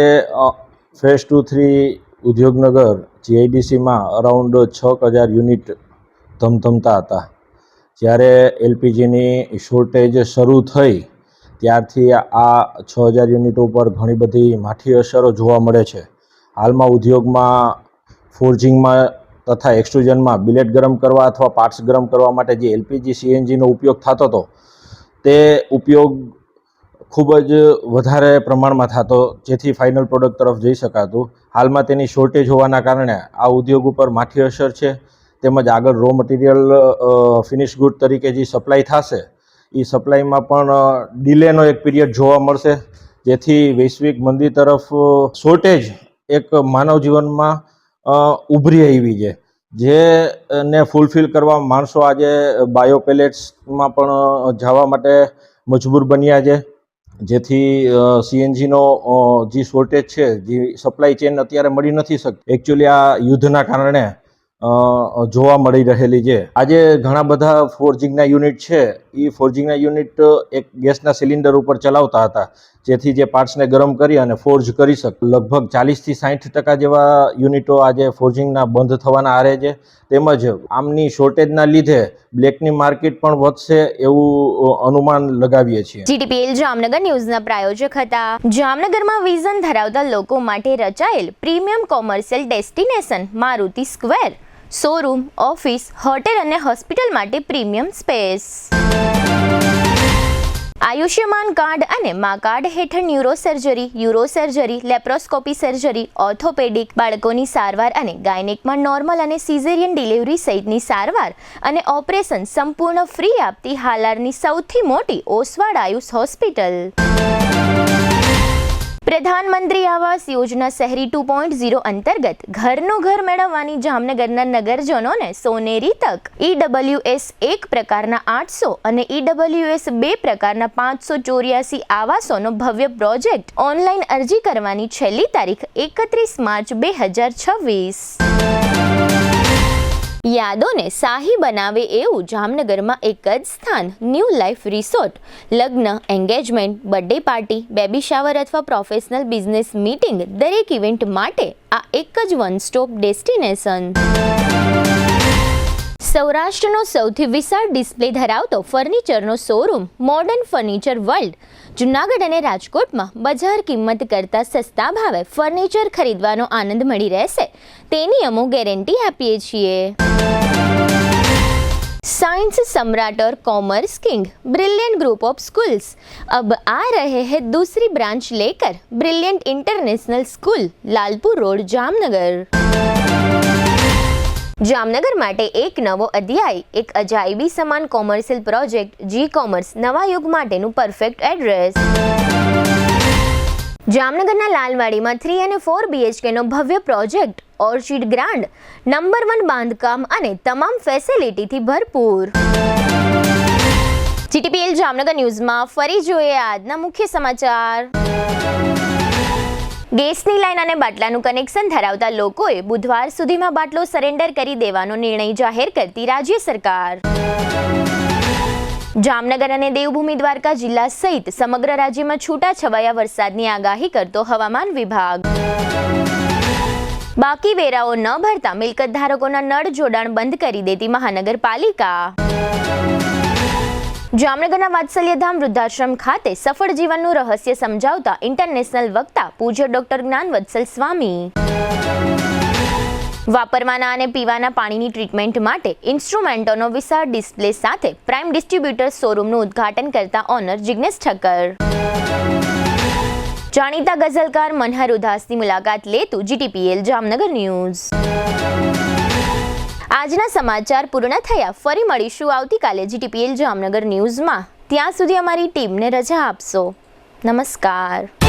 ફેઝ 2-3 ઉદ્યોગનગર જીઆઈડીસીમાં અરાઉન્ડ 6000 યુનિટ ધમધમતા હતા. જ્યારે એલપીજીની શોર્ટેજ શરૂ થઈ ત્યારથી આ 6000 યુનિટો પર ઘણી બધી માઠી અસરો જોવા મળે છે. હાલમાં ઉદ્યોગમાં ફોર્જિંગમાં તથા એક્સટ્રુઝનમાં બિલેટ ગરમ કરવા અથવા પાર્ટ્સ ગરમ કરવા માટે જે એલપીજી સીએનજીનો ઉપયોગ થતો હતો તે ઉપયોગ ખૂબ જ વધારે પ્રમાણમાં થતો, જેથી ફાઇનલ પ્રોડક્ટ તરફ જઈ શકાતું. હાલમાં તેની શોર્ટેજ હોવાના કારણે આ ઉદ્યોગ ઉપર માઠી અસર છે. તેમજ આગળ રો મટીરિયલ ફિનિશ ગુડ તરીકે જે સપ્લાય થશે એ સપ્લાયમાં પણ ડિલેનો એક પીરિયડ જોવા મળશે, જેથી વૈશ્વિક મંદી તરફ શોર્ટેજ એક માનવ જીવનમાં ઉભરી આવી છે, જેને ફૂલફિલ કરવા માણસો આજે બાયો પેલેટ્સમાં પણ જવા માટે મજબૂર બન્યા છે. જેથી સીએનજીનો જે શોર્ટેજ છે, જે સપ્લાય ચેન અત્યારે મળી નથી શકતી, એકચ્યુઅલી આ યુદ્ધના કારણે જોવા મળી રહેલી છે. આજે ઘણા બધા ફોર્જિંગના યુનિટ છે, એ ફોર્જિંગના યુનિટ એક ગેસના સિલિન્ડર ઉપર ચલાવતા હતા, જેથી જે પાર્ટ્સને ગરમ કરી અને ફોર્જ કરી શકે. લગભગ 40થી 60% જેવા યુનિટો આજે ફોર્જિંગના બંધ થવાના આરે છે. તેમજ આમની શોર્ટેજના લીધે બ્લેકની માર્કેટ પણ વધશે એવું અનુમાન લગાવીએ છીએ.
જીટીપીએલ જામનગર ન્યૂઝના પ્રાયોજક હતા. જામનગરમાં વિઝન ધરાવતા લોકો માટે રચાયેલ premium commercial destination Maruti square showroom, office, hotel અને હોસ્પિટલ માટે પ્રીમિયમ સ્પેસ. આયુષ્યમાન કાર્ડ અને મા કાર્ડ હેઠળ neurosurgery, urosurgery, laparoscopy surgery, orthopaedic, બાળકોની સારવાર અને ગાયનેકમાં નોર્મલ અને સિઝેરિયન ડિલિવરી સહિતની સારવાર અને ઓપરેશન સંપૂર્ણ ફ્રી આપતી હાલારની સૌથી મોટી ઓસવાડ આયુષ હોસ્પિટલ. પ્રધાનમંત્રી આવાસ યોજના શહેરી 2.0 અંતર્ગત ઘરનું ઘર મેળવવાની જામનગરના નગરજનોને સોનેરી તક. EWS 1 પ્રકારના 800 અને EWS 2 પ્રકારના 584 આવાસોનો ભવ્ય પ્રોજેક્ટ. ઓનલાઈન અરજી કરવાની છેલ્લી તારીખ 31 માર્ચ 2026. યાદોને શાહી બનાવે એવું જામનગરમાં એક જ સ્થાન, ન્યૂ લાઈફ રિસોર્ટ. લગ્ન, engagement, birthday party, baby shower અથવા પ્રોફેશનલ બિઝનેસ મીટિંગ, દરેક ઇવેન્ટ માટે આ એક જ વન સ્ટોપ ડેસ્ટિનેશન. સૌરાષ્ટ્રનો સૌથી વિશાળ ડિસ્પ્લે ધરાવતો ફર્નિચરનો showroom modern furniture world. Junagadh અને રાજકોટમાં બજાર કિંમત કરતાં સસ્તા ભાવે ફર્નિચર ખરીદવાનો આનંદ મળી રહેશે, તેની અમો ગેરંટી આપીએ છીએ. साइंस सम्राट और commerce king brilliant group of schools अब आ रहे हैं दूसरी ब्रांच लेकर. Brilliant international school, Lalpur road, Jamnagar. Jamnagar માટે એક નવો અધ્યાય, એક અજાયબી સમાન કોમર્શિયલ પ્રોજેક્ટ. જી કોમર્સ નવા યુગ માટેનું પરફેક્ટ એડ્રેસ. જામનગરના લાલવાડીમાં 3 અને 4 BHK નો ભવ્ય પ્રોજેક્ટ. ઓર્ચિડ ગ્રાન્ડ, નંબર 1 બાંધકામ અને તમામ ફેસિલિટીથી ભરપૂર. જીટીપીએલ જામનગર ન્યૂઝમાં ફરી જોઈએ આજના મુખ્ય સમાચાર. ગેસની લાઈન અને બાટલાનું કનેક્શન ધરાવતા લોકોએ બુધવાર સુધીમાં બાટલો સરેન્ડર કરી દેવાનો નિર્ણય જાહેર કરતી રાજ્ય સરકાર. જામનગર અને દેવભૂમિ દ્વારકા જિલ્લા સહિત સમગ્ર રાજ્યમાં છૂટાછવાયા વરસાદની આગાહી કરતો હવામાન વિભાગ. બાકી વેરાઓ ન ભરતા મિલકત ધારકોના નળ જોડાણ બંધ કરી દેતી મહાનગરપાલિકા. જામનગરના વાત્સલ્યધામ વૃદ્ધાશ્રમ ખાતે સફળ જીવનનું રહસ્ય સમજાવતા ઇન્ટરનેશનલ વક્તા પૂજ્ય ડોક્ટર જ્ઞાનવત્સલ સ્વામી. વાપરવાના અને પીવાના પાણીની ટ્રીટમેન્ટ માટે ઇન્સ્ટ્રુમેન્ટોનો વિશાળ ડિસ્પ્લે સાથે પ્રાઇમ ડિસ્ટ્રીબ્યુટર શોરૂમનું ઉદ્ઘાટન કરતા ઓનર જિગ્નેશ ઠક્કર. જાણીતા ગઝલકાર મનહર ઉદાસની મુલાકાત લેતું GTPL જામનગર ન્યૂઝ. આજના સમાચાર પૂર્ણ થયા. ફરી મળીશું આવતીકાલે GTPL જામનગર ન્યૂઝમાં. ત્યાં સુધી અમારી ટીમને રજા આપશો. નમસ્કાર.